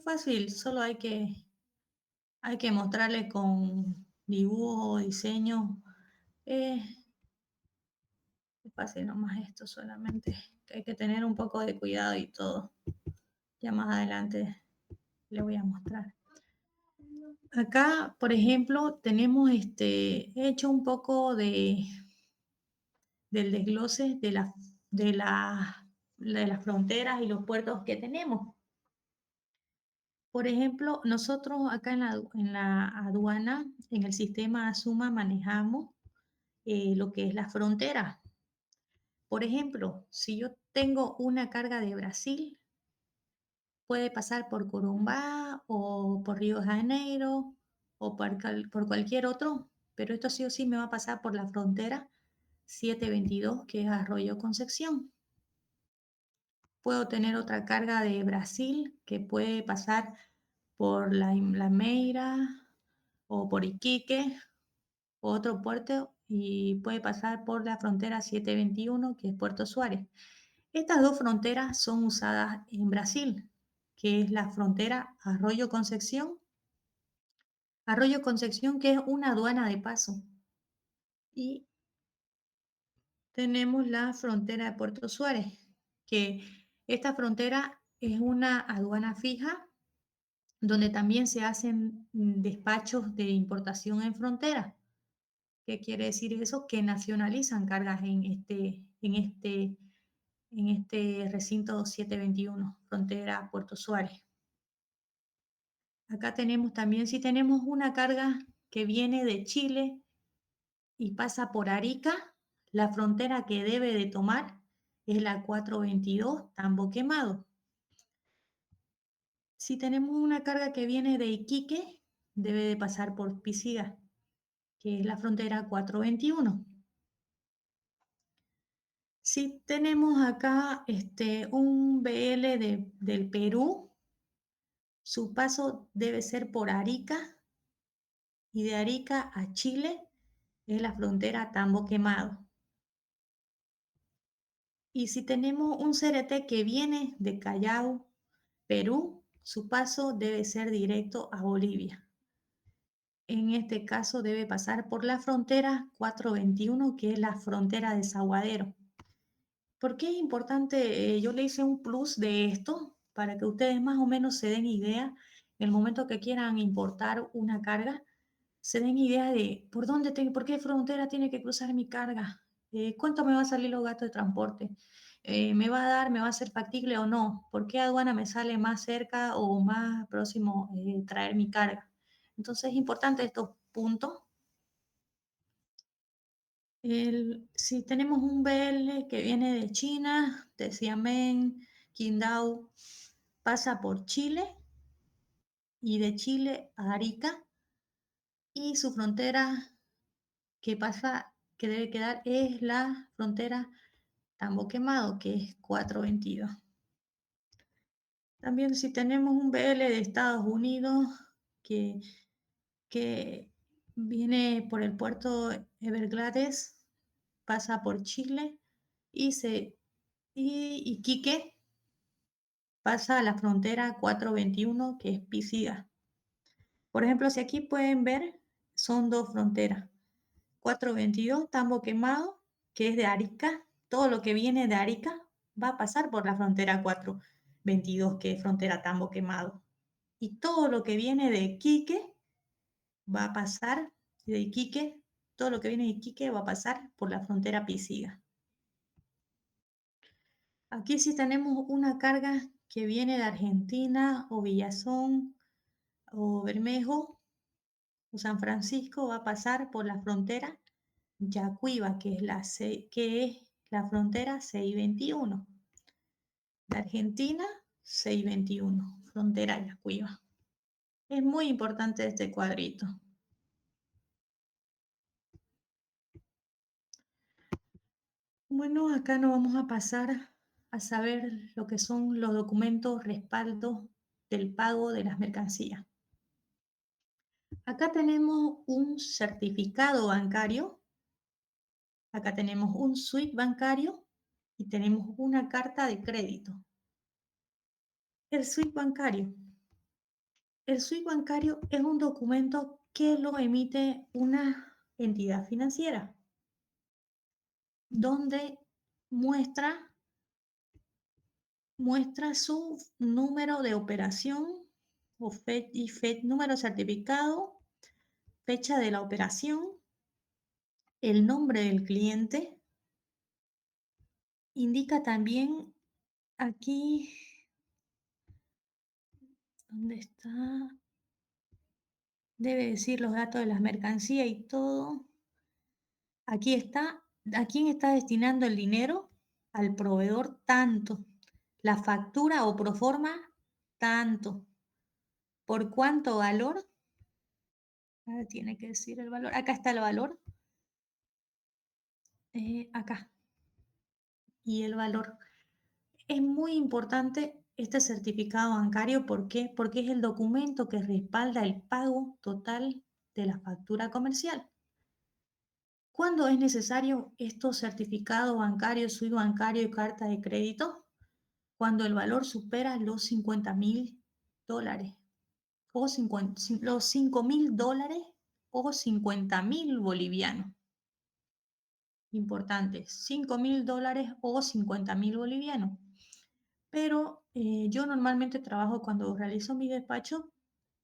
fácil, solo hay que mostrarles con dibujo, diseño. Eh, es fácil nomás esto solamente, que hay que tener un poco de cuidado y todo. Ya más adelante les voy a mostrar. Acá, por ejemplo, tenemos he hecho un poco del desglose de las fronteras y los puertos que tenemos. Por ejemplo, nosotros acá en la aduana, en el sistema ASUMA, manejamos lo que es la frontera. Por ejemplo, si yo tengo una carga de Brasil, puede pasar por Corumbá o por Río de Janeiro o por cualquier otro, pero esto sí o sí me va a pasar por la frontera 722, que es Arroyo Concepción. Puedo tener otra carga de Brasil que puede pasar por La Meira o por Iquique, o otro puerto, y puede pasar por la frontera 721, que es Puerto Suárez. Estas dos fronteras son usadas en Brasil, que es la frontera Arroyo Concepción. Arroyo Concepción, que es una aduana de paso. Y tenemos la frontera de Puerto Suárez, que esta frontera es una aduana fija, donde también se hacen despachos de importación en frontera. ¿Qué quiere decir eso? Que nacionalizan cargas en este recinto 721, frontera Puerto Suárez. Acá tenemos también, si tenemos una carga que viene de Chile y pasa por Arica, la frontera que debe de tomar es la 422, Tambo Quemado. Si tenemos una carga que viene de Iquique, debe de pasar por Pisiga. que es la frontera 421. Si tenemos acá un BL del Perú, su paso debe ser por Arica y de Arica a Chile es la frontera Tambo Quemado. Y si tenemos un CRT que viene de Callao, Perú, su paso debe ser directo a Bolivia. En este caso debe pasar por la frontera 421, que es la frontera de Desaguadero. ¿Por qué es importante? Yo le hice un plus de esto para que ustedes más o menos se den idea, en el momento que quieran importar una carga, se den idea de por qué frontera tiene que cruzar mi carga, cuánto me va a salir los gastos de transporte, me va a ser factible o no, por qué aduana me sale más cerca o más próximo traer mi carga. Entonces es importante estos puntos. Si tenemos un BL que viene de China, de Xiamen, Qingdao, pasa por Chile y de Chile a Arica y su frontera que debe quedar es la frontera Tambo Quemado, que es 422. También si tenemos un BL de Estados Unidos que, que viene por el puerto Everglades, pasa por Chile y Iquique pasa a la frontera 421, que es Pisiga. Por ejemplo, si aquí pueden ver, son dos fronteras. 422, Tambo Quemado, que es de Arica. Todo lo que viene de Arica va a pasar por la frontera 422, que es frontera Tambo Quemado. Y todo lo que viene de Iquique va a pasar, de Iquique, todo lo que viene de Iquique va a pasar por la frontera Pisiga. Aquí sí tenemos una carga que viene de Argentina o Villazón o Bermejo o San Francisco, va a pasar por la frontera Yacuiba, que es la frontera 621. De Argentina, 621, frontera Yacuiba. Es muy importante este cuadrito. Bueno, acá nos vamos a pasar a saber lo que son los documentos respaldo del pago de las mercancías. Acá tenemos un certificado bancario, acá tenemos un SWIFT bancario y tenemos una carta de crédito. El SWIFT bancario. El SWIFT bancario es un documento que lo emite una entidad financiera, donde muestra, muestra su número de operación o número certificado, fecha de la operación, el nombre del cliente. Indica también aquí, ¿dónde está? Debe decir los datos de las mercancías y todo. Aquí está, ¿a quién está destinando el dinero? Al proveedor tanto. La factura o proforma tanto. ¿Por cuánto valor? Tiene que decir el valor. Acá está el valor. Acá. Y el valor. Es muy importante este certificado bancario. ¿Por qué? Porque es el documento que respalda el pago total de la factura comercial. ¿Cuándo es necesario estos certificados bancarios, SWIFT bancario y carta de crédito? Cuando el valor supera los $50.000 o los $5.000 o 50.000 bolivianos. Importante, $5.000 o 50.000 bolivianos. Pero yo normalmente trabajo cuando realizo mi despacho,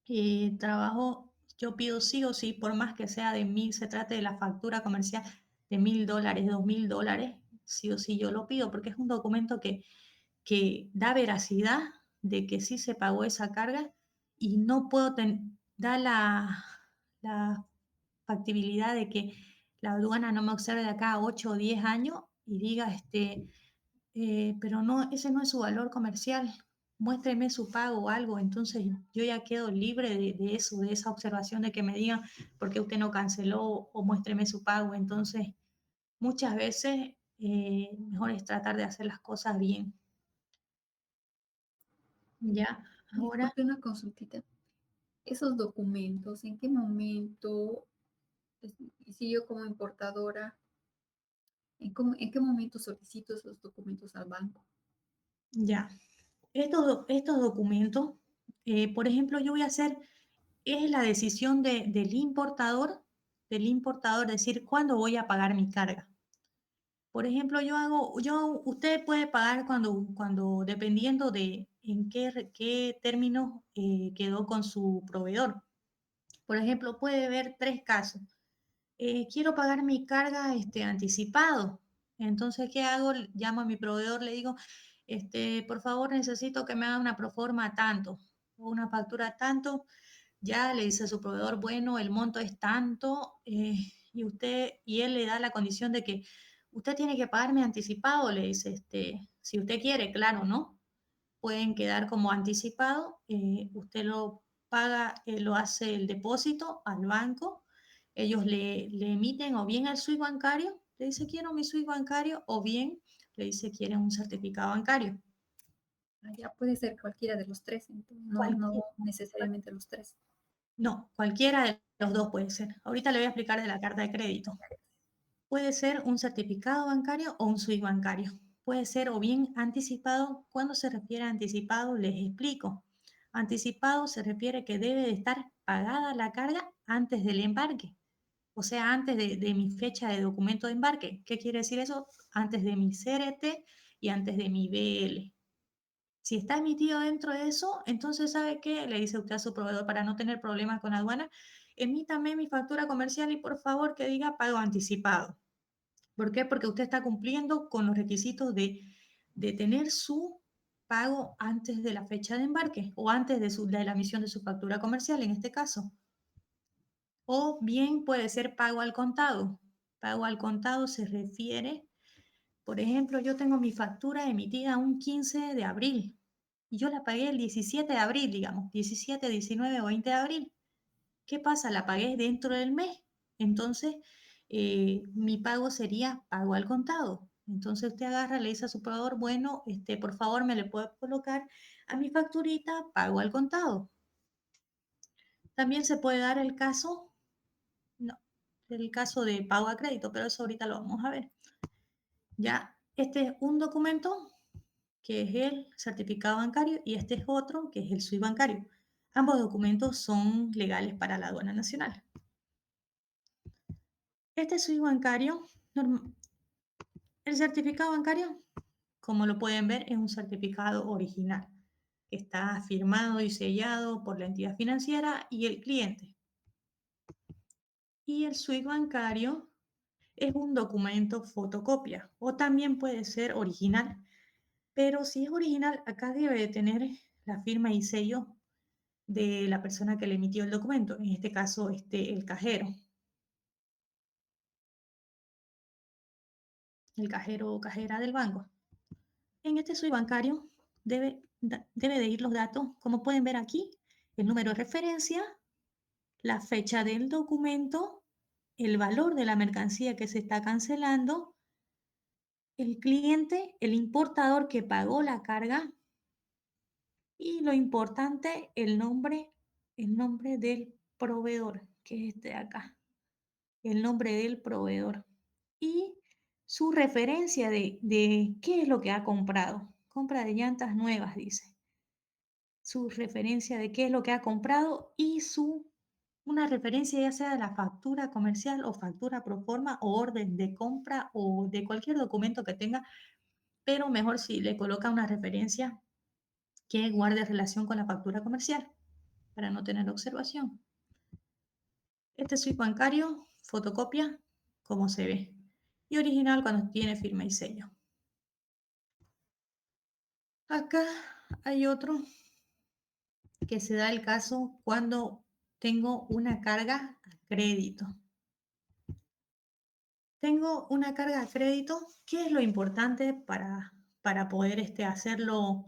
yo pido sí o sí, por más que sea de mil, se trate de la factura comercial de $1.000, $2.000, sí o sí yo lo pido porque es un documento que da veracidad de que sí se pagó esa carga y no puedo dar la factibilidad de que la aduana no me observe de acá a 8 o 10 años y diga, pero no, ese no es su valor comercial. muéstreme su pago o algo, entonces yo ya quedo libre de eso, de esa observación de que me digan por qué usted no canceló o muéstreme su pago. Entonces, muchas veces mejor es tratar de hacer las cosas bien. Ya, ahora Disculpe una consultita. Esos documentos, ¿en qué momento, pues, si yo como importadora, en qué momento solicito esos documentos al banco? ya. Estos documentos, por ejemplo, yo voy a hacer, es la decisión del importador, decir cuándo voy a pagar mi carga. Por ejemplo, usted puede pagar cuando dependiendo de en qué términos quedó con su proveedor. Por ejemplo, puede ver tres casos. Quiero pagar mi carga anticipado. Entonces, ¿qué hago? Llamo a mi proveedor, le digo, por favor, necesito que me haga una proforma tanto o una factura tanto. Ya le dice a su proveedor, bueno, el monto es tanto y él le da la condición de que usted tiene que pagarme anticipado, le dice, si usted quiere, claro, ¿no? Pueden quedar como anticipado, usted lo paga, lo hace el depósito al banco, ellos le emiten o bien el SWIFT bancario, le dice quiero mi SWIFT bancario, o bien le dice quiere un certificado bancario. Ya puede ser cualquiera de los tres, entonces, no Cualquier, necesariamente los tres. no, cualquiera de los dos puede ser. Ahorita le voy a explicar de la carta de crédito. Puede ser un certificado bancario o un SWIFT bancario. Puede ser o bien anticipado. Cuando se refiere a anticipado, les explico. Anticipado se refiere que debe de estar pagada la carga antes del embarque, o sea, antes de mi fecha de documento de embarque. ¿Qué quiere decir eso? Antes de mi CRT y antes de mi BL. Si está emitido dentro de eso, entonces, ¿sabe qué? Le dice usted a su proveedor para no tener problemas con aduana, emítame mi factura comercial y por favor que diga pago anticipado. ¿Por qué? Porque usted está cumpliendo con los requisitos de tener su pago antes de la fecha de embarque o antes de la emisión de su factura comercial en este caso. O bien puede ser pago al contado. Pago al contado se refiere, por ejemplo, yo tengo mi factura emitida un 15 de abril y yo la pagué el 17 de abril, digamos, 17, 19 o 20 de abril. ¿Qué pasa? La pagué dentro del mes. Entonces, mi pago sería pago al contado. Entonces usted agarra, le dice a su proveedor, bueno, por favor me le puede colocar a mi facturita pago al contado. También se puede dar el caso, no, el caso de pago a crédito, pero eso ahorita lo vamos a ver. Ya, este es un documento que es el certificado bancario y este es otro que es el SWIFT bancario. Ambos documentos son legales para la aduana nacional. Este SWIFT bancario, el certificado bancario, como lo pueden ver, es un certificado original que está firmado y sellado por la entidad financiera y el cliente. Y el SWIFT bancario es un documento fotocopia o también puede ser original, pero si es original, acá debe de tener la firma y sello de la persona que le emitió el documento, en este caso el cajero. El cajero o cajera del banco. En este SWIFT bancario debe de ir los datos, como pueden ver aquí, el número de referencia, la fecha del documento, el valor de la mercancía que se está cancelando, el cliente, el importador que pagó la carga y lo importante, el nombre del proveedor, que es este de acá, el nombre del proveedor. Y su referencia de qué es lo que ha comprado. Compra de llantas nuevas, dice. Su referencia de qué es lo que ha comprado y una referencia ya sea de la factura comercial o factura pro forma o orden de compra o de cualquier documento que tenga, pero mejor si le coloca una referencia que guarde relación con la factura comercial para no tener observación. Este SWIFT bancario, fotocopia, como se ve, y original cuando tiene firma y sello. Acá hay otro que se da el caso cuando tengo una carga a crédito. Tengo una carga a crédito. ¿Qué es lo importante para poder hacerlo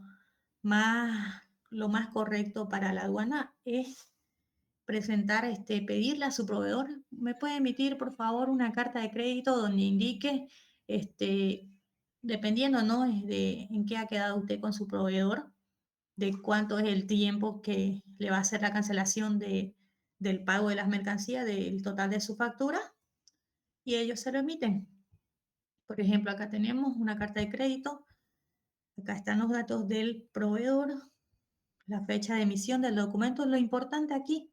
lo más correcto para la aduana es presentar, pedirle a su proveedor, ¿me puede emitir por favor una carta de crédito donde indique, este, dependiendo, ¿no? De en qué ha quedado usted con su proveedor, de cuánto es el tiempo que le va a hacer la cancelación del pago de las mercancías, del total de su factura, y ellos se lo emiten. Por ejemplo, acá tenemos una carta de crédito, acá están los datos del proveedor, la fecha de emisión del documento. Lo importante aquí,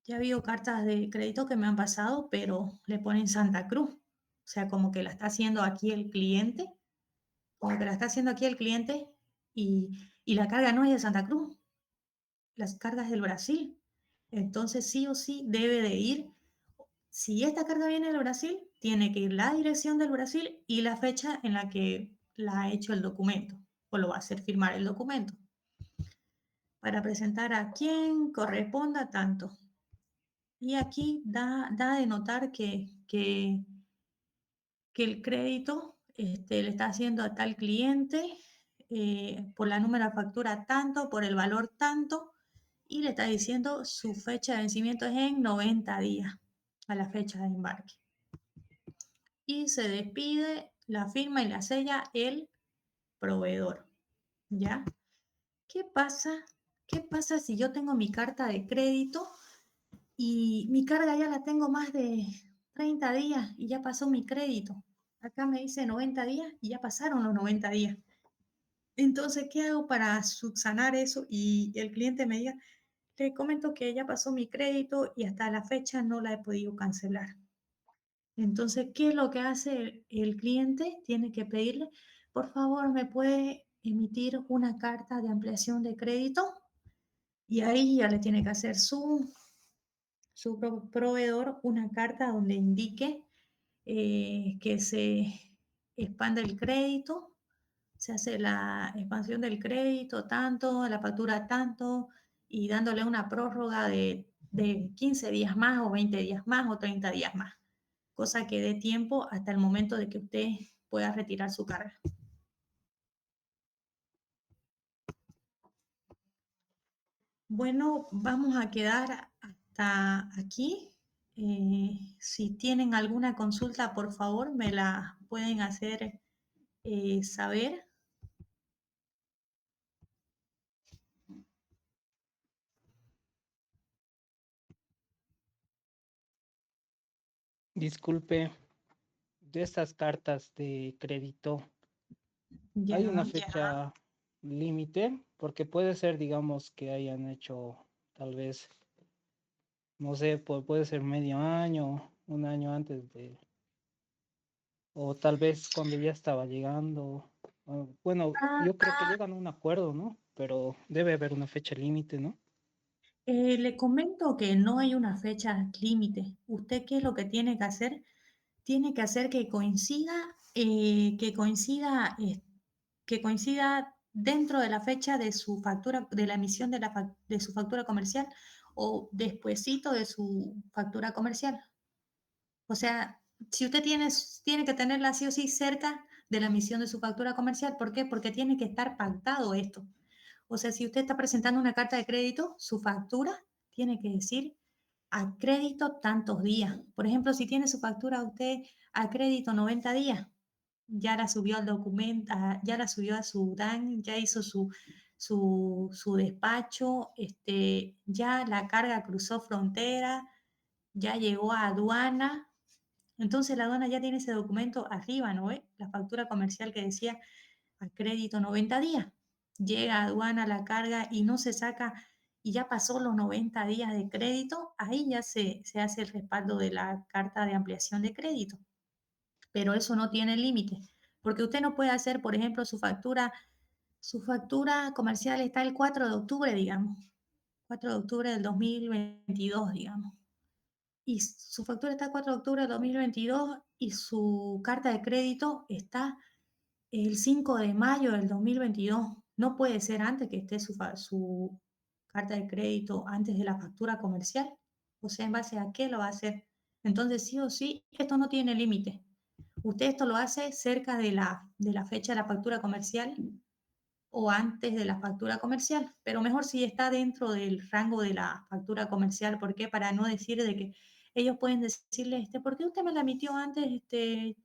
ya ha habido cartas de crédito que me han pasado, pero le ponen Santa Cruz. O sea, como que la está haciendo aquí el cliente, como que la está haciendo aquí el cliente y la carga no es de Santa Cruz, las cargas del Brasil. Entonces, sí o sí debe de ir. Si esta carga viene del Brasil, tiene que ir la dirección del Brasil y la fecha en la que la ha hecho el documento o lo va a hacer firmar el documento para presentar a quien corresponda tanto. Y aquí da de notar que el crédito le está haciendo a tal cliente por la número de factura tanto, por el valor tanto, y le está diciendo su fecha de vencimiento es en 90 días a la fecha de embarque. Y se despide, la firma y la sella el proveedor. ¿Ya? ¿Qué pasa? ¿Qué pasa si yo tengo mi carta de crédito y mi carga ya la tengo más de 30 días y ya pasó mi crédito? Acá me dice 90 días y ya pasaron los 90 días. Entonces, ¿qué hago para subsanar eso? Y el cliente me diga, le comento que ya pasó mi crédito y hasta la fecha no la he podido cancelar. Entonces, ¿qué es lo que hace el cliente? Tiene que pedirle, por favor, ¿me puede emitir una carta de ampliación de crédito? Y ahí ya le tiene que hacer su proveedor una carta donde indique que se expande el crédito, se hace la expansión del crédito tanto, la factura tanto, y dándole una prórroga de 15 días más o 20 días más o 30 días más, cosa que dé tiempo hasta el momento de que usted pueda retirar su carga. Bueno, vamos a quedar hasta aquí. Si tienen alguna consulta, por favor, me la pueden hacer saber. Disculpe, de estas cartas de crédito, ¿hay una Ya. fecha límite? Porque puede ser, digamos, que hayan hecho tal vez, no sé, puede ser medio año, un año antes de, o tal vez cuando ya estaba llegando. Bueno, yo creo que llegan a un acuerdo, ¿no? Pero debe haber una fecha límite, ¿no? Le comento que no hay una fecha límite. ¿Usted qué es lo que tiene que hacer? Tiene que hacer que coincida dentro de la fecha de su factura, de la emisión de su factura comercial o despuesito de su factura comercial. O sea, si usted tiene que tenerla sí o sí cerca de la emisión de su factura comercial. ¿Por qué? Porque tiene que estar pactado esto. O sea, si usted está presentando una carta de crédito, su factura tiene que decir a crédito tantos días. Por ejemplo, si tiene su factura usted a crédito 90 días, ya la subió al documento, ya la subió a su DAN, ya hizo su despacho, ya la carga cruzó frontera, ya llegó a aduana. Entonces la aduana ya tiene ese documento arriba, ¿no ve? La factura comercial que decía a crédito 90 días. Llega a aduana la carga y no se saca y ya pasó los 90 días de crédito, ahí ya se hace el respaldo de la carta de ampliación de crédito. Pero eso no tiene límite, porque usted no puede hacer, por ejemplo, su factura comercial está el 4 de octubre, digamos, 4 de octubre del 2022, digamos. Y su factura está el 4 de octubre del 2022 y su carta de crédito está el 5 de mayo del 2022. No puede ser antes que esté su carta de crédito antes de la factura comercial. O sea, ¿en base a qué lo va a hacer? Entonces, sí o sí, esto no tiene límite. Usted esto lo hace cerca de la fecha de la factura comercial o antes de la factura comercial, pero mejor si está dentro del rango de la factura comercial. ¿Por qué? Para no decir de que ellos pueden decirle, ¿por qué usted me la emitió antes?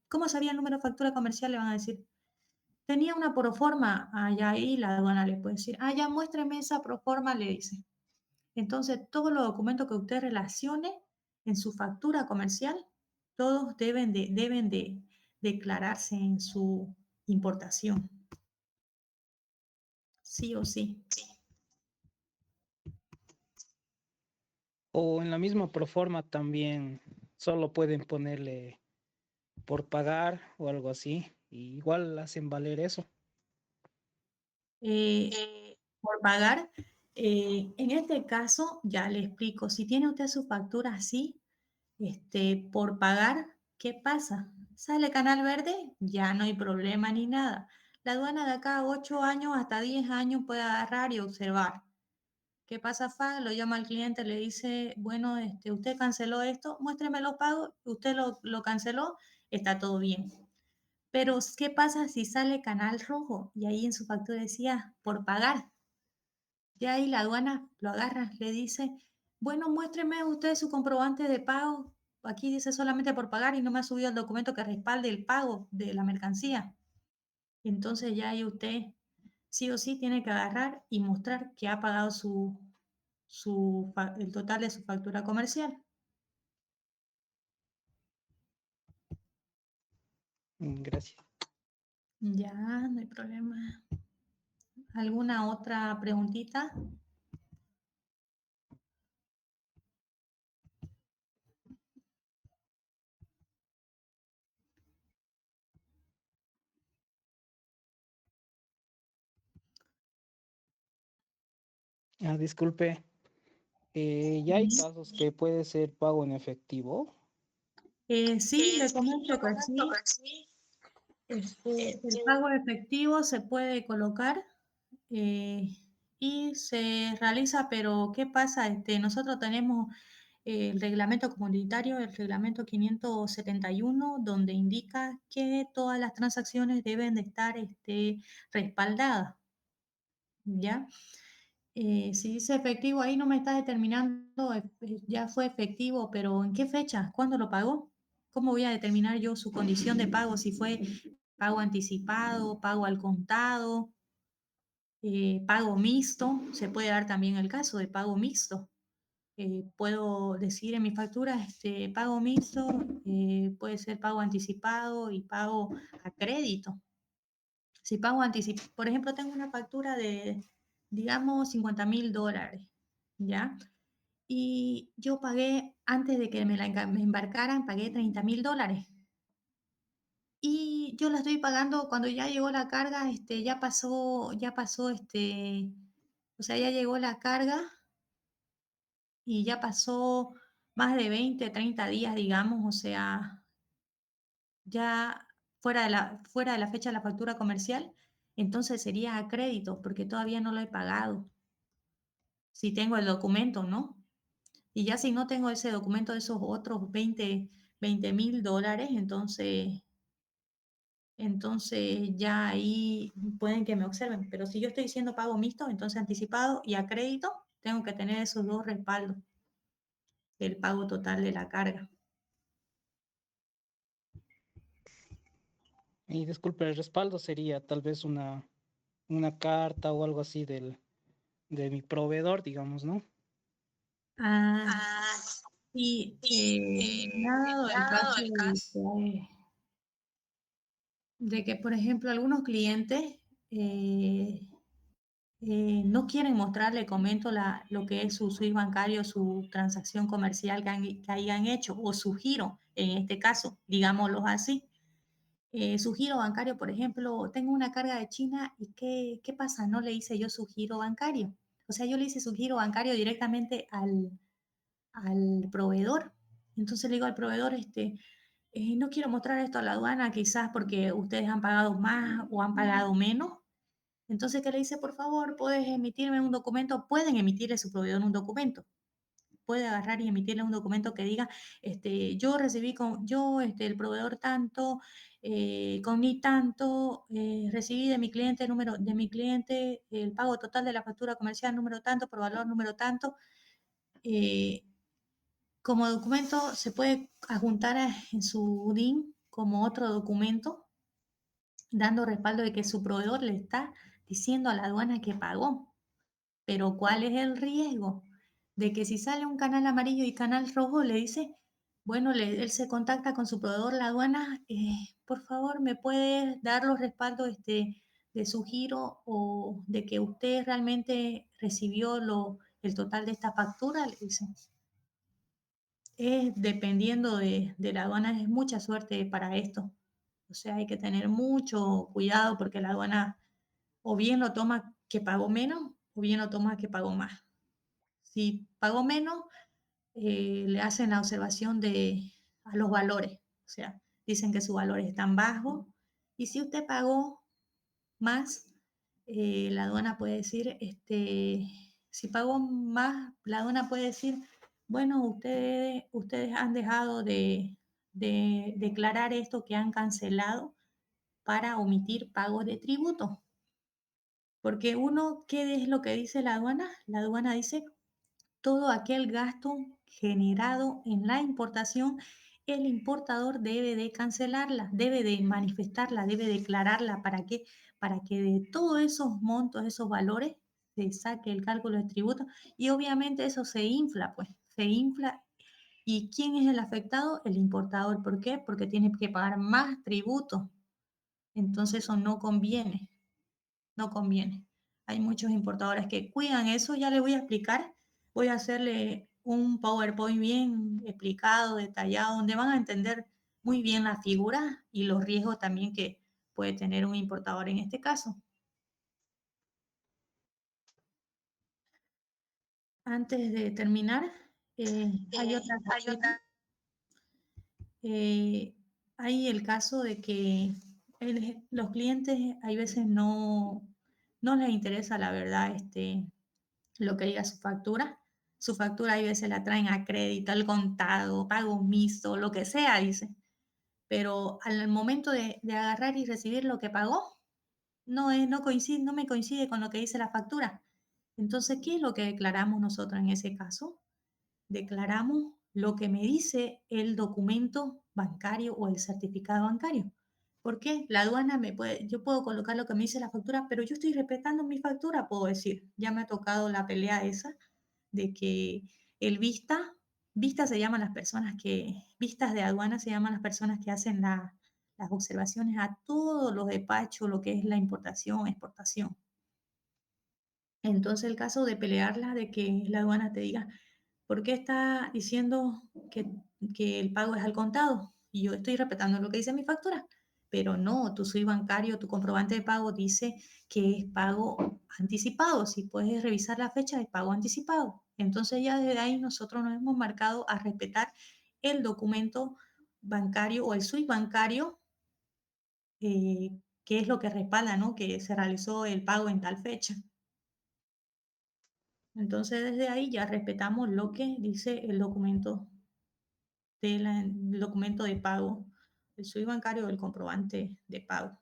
¿Cómo sabía el número de factura comercial? Le van a decir, tenía una proforma allá ahí, la aduana le puede decir, ah, ya muéstreme esa proforma, le dice. Entonces, todos los documentos que usted relacione en su factura comercial, todos deben de declararse en su importación, sí o sí. O en la misma proforma también solo pueden ponerle por pagar o algo así. Y igual hacen valer eso. Eh, por pagar, en este caso, ya le explico, si tiene usted su factura así, por pagar, ¿qué pasa? Sale canal verde, ya no hay problema ni nada. La aduana de acá, 8 años hasta 10 años, puede agarrar y observar. ¿Qué pasa, Fa? Lo llama al cliente, le dice, bueno, usted canceló esto, muéstreme los pagos, usted lo canceló, está todo bien. Pero, ¿qué pasa si sale canal rojo? Y ahí en su factura decía, por pagar. Ya ahí la aduana lo agarra, le dice, bueno, muéstreme usted su comprobante de pago. Aquí dice solamente por pagar y no me ha subido el documento que respalde el pago de la mercancía. Entonces ya ahí usted sí o sí tiene que agarrar y mostrar que ha pagado el total de su factura comercial. Gracias. Ya, no hay problema. ¿Alguna otra preguntita? Ah, disculpe. Ya hay casos que puede ser pago en efectivo. Sí, le comento que sí. El pago efectivo se puede colocar eh, y se realiza, pero ¿qué pasa? Nosotros tenemos el reglamento comunitario, el reglamento 571, donde indica que todas las transacciones deben de estar respaldadas, ¿ya? Si dice efectivo, ahí no me está determinando, ya fue efectivo, pero ¿en qué fecha? ¿Cuándo lo pagó? ¿Cómo voy a determinar yo su condición de pago? Si fue pago anticipado, pago al contado, pago mixto, se puede dar también el caso de pago mixto. Puedo decir en mi factura, pago mixto, puede ser pago anticipado y pago a crédito. Si pago anticipado, por ejemplo, tengo una factura de, digamos, $50,000, ¿ya? Y yo pagué, antes de que me embarcaran, pagué $30,000. Y yo la estoy pagando cuando ya llegó la carga, ya pasó, o sea, ya llegó la carga y ya pasó más de 20, 30 días, digamos, o sea, ya fuera de la fecha de la factura comercial, entonces sería a crédito porque todavía no lo he pagado. Si tengo el documento, ¿no? Y ya si no tengo ese documento de esos otros $20,000, entonces ya ahí pueden que me observen. Pero si yo estoy diciendo pago mixto, entonces anticipado y a crédito, tengo que tener esos dos respaldos del pago total de la carga. Y disculpe, el respaldo sería tal vez una carta o algo así de mi proveedor, digamos, ¿no? Ah, y me ha dado el caso de que, por ejemplo, algunos clientes eh, no quieren mostrarle, comento, lo que es su SWIFT bancario, su transacción comercial que hayan hecho, o su giro, en este caso, digámoslo así. Su giro bancario, por ejemplo, tengo una carga de China y ¿qué pasa? No le hice yo su giro bancario. O sea, yo le hice su giro bancario directamente al proveedor. Entonces le digo al proveedor, no quiero mostrar esto a la aduana, quizás porque ustedes han pagado más o han pagado menos. Entonces, ¿qué le dice? Por favor, puedes emitirme un documento, pueden emitirle a su proveedor un documento. puede agarrar y emitirle un documento que diga, yo recibí el proveedor tanto, comí tanto, recibí de mi cliente el pago total de la factura comercial número tanto, por valor número tanto. Como documento se puede adjuntar en su DIN como otro documento, dando respaldo de que su proveedor le está diciendo a la aduana que pagó. Pero ¿cuál es el riesgo? De que si sale un canal amarillo y canal rojo, le dice, bueno, él se contacta con su proveedor, la aduana, por favor, ¿me puede dar los respaldos de su giro o de que usted realmente recibió el total de esta factura? Le dicen. Es dependiendo de la aduana, es mucha suerte para esto. O sea, hay que tener mucho cuidado porque la aduana o bien lo toma que pagó menos o bien lo toma que pagó más. Si pagó menos, le hacen la observación a los valores. O sea, dicen que sus valores están bajos. Y si usted pagó más, la aduana puede decir, si pagó más, la aduana puede decir, bueno, ustedes han dejado de declarar esto que han cancelado para omitir pagos de tributo. Porque ¿qué es lo que dice la aduana? La aduana dice todo aquel gasto generado en la importación, el importador debe de cancelarla, debe de manifestarla, debe declararla. ¿Para qué? Para que de todos esos montos, esos valores, se saque el cálculo de tributo y obviamente eso se infla, pues, se infla. ¿Y quién es el afectado? El importador. ¿Por qué? Porque tiene que pagar más tributo. Entonces eso no conviene, no conviene. Hay muchos importadores que cuidan eso, ya les voy a explicar. Voy a hacerle un PowerPoint bien explicado, detallado, donde van a entender muy bien la figura y los riesgos también que puede tener un importador en este caso. Antes de terminar, hay otra cosita. Hay el caso de que los clientes hay veces no les interesa la verdad lo que diga su factura. Su factura hay veces la traen a crédito, al contado, pago omiso, lo que sea, dice. Pero al momento de agarrar y recibir lo que pagó, no me coincide con lo que dice la factura. Entonces, ¿qué es lo que declaramos nosotros en ese caso? Declaramos lo que me dice el documento bancario o el certificado bancario. ¿Por qué? La aduana yo puedo colocar lo que me dice la factura, pero yo estoy respetando mi factura, puedo decir. Ya me ha tocado la pelea esa de que el vista se llaman las personas vistas de aduana se llaman las personas que hacen las observaciones a todos los despachos, lo que es la importación, exportación. Entonces el caso de pelearla, de que la aduana te diga, ¿por qué está diciendo que el pago es al contado? Y yo estoy respetando lo que dice mi factura. Pero no, tu SWIFT bancario, tu comprobante de pago dice que es pago anticipado. Si puedes revisar la fecha de pago anticipado. Entonces ya desde ahí nosotros nos hemos marcado a respetar el documento bancario o el SWIFT bancario, que es lo que respalda, ¿no? Que se realizó el pago en tal fecha. Entonces desde ahí ya respetamos lo que dice el documento de pago, el SWIFT bancario o el comprobante de pago.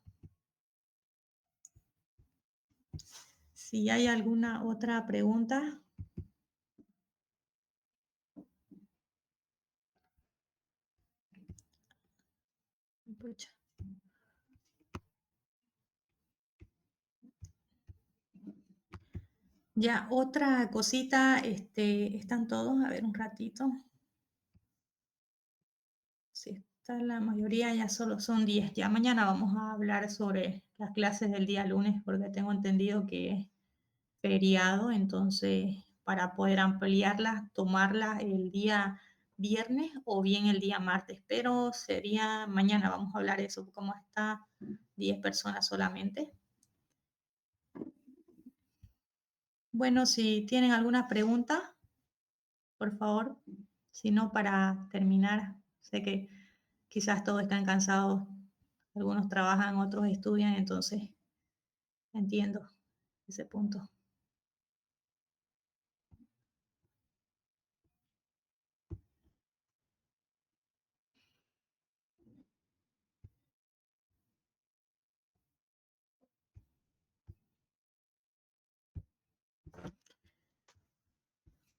Si hay alguna otra pregunta. Pucha. Ya, otra cosita, están todos, a ver un ratito. Sí, está la mayoría, ya solo son 10. Ya mañana vamos a hablar sobre las clases del día lunes, porque tengo entendido que es feriado, entonces para poder ampliarlas, tomarlas el día viernes o bien el día martes, pero sería mañana vamos a hablar de eso, como está 10 personas solamente. Bueno, si tienen alguna pregunta, por favor, si no, para terminar, sé que quizás todos están cansados, algunos trabajan, otros estudian, entonces entiendo ese punto.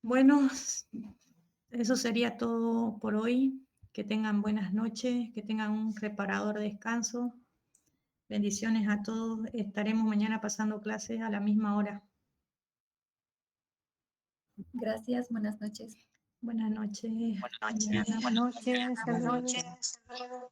Bueno, eso sería todo por hoy. Que tengan buenas noches, que tengan un reparador descanso. Bendiciones a todos. Estaremos mañana pasando clases a la misma hora. Gracias, buenas noches. Buenas noches. Buenas noches. Hasta luego.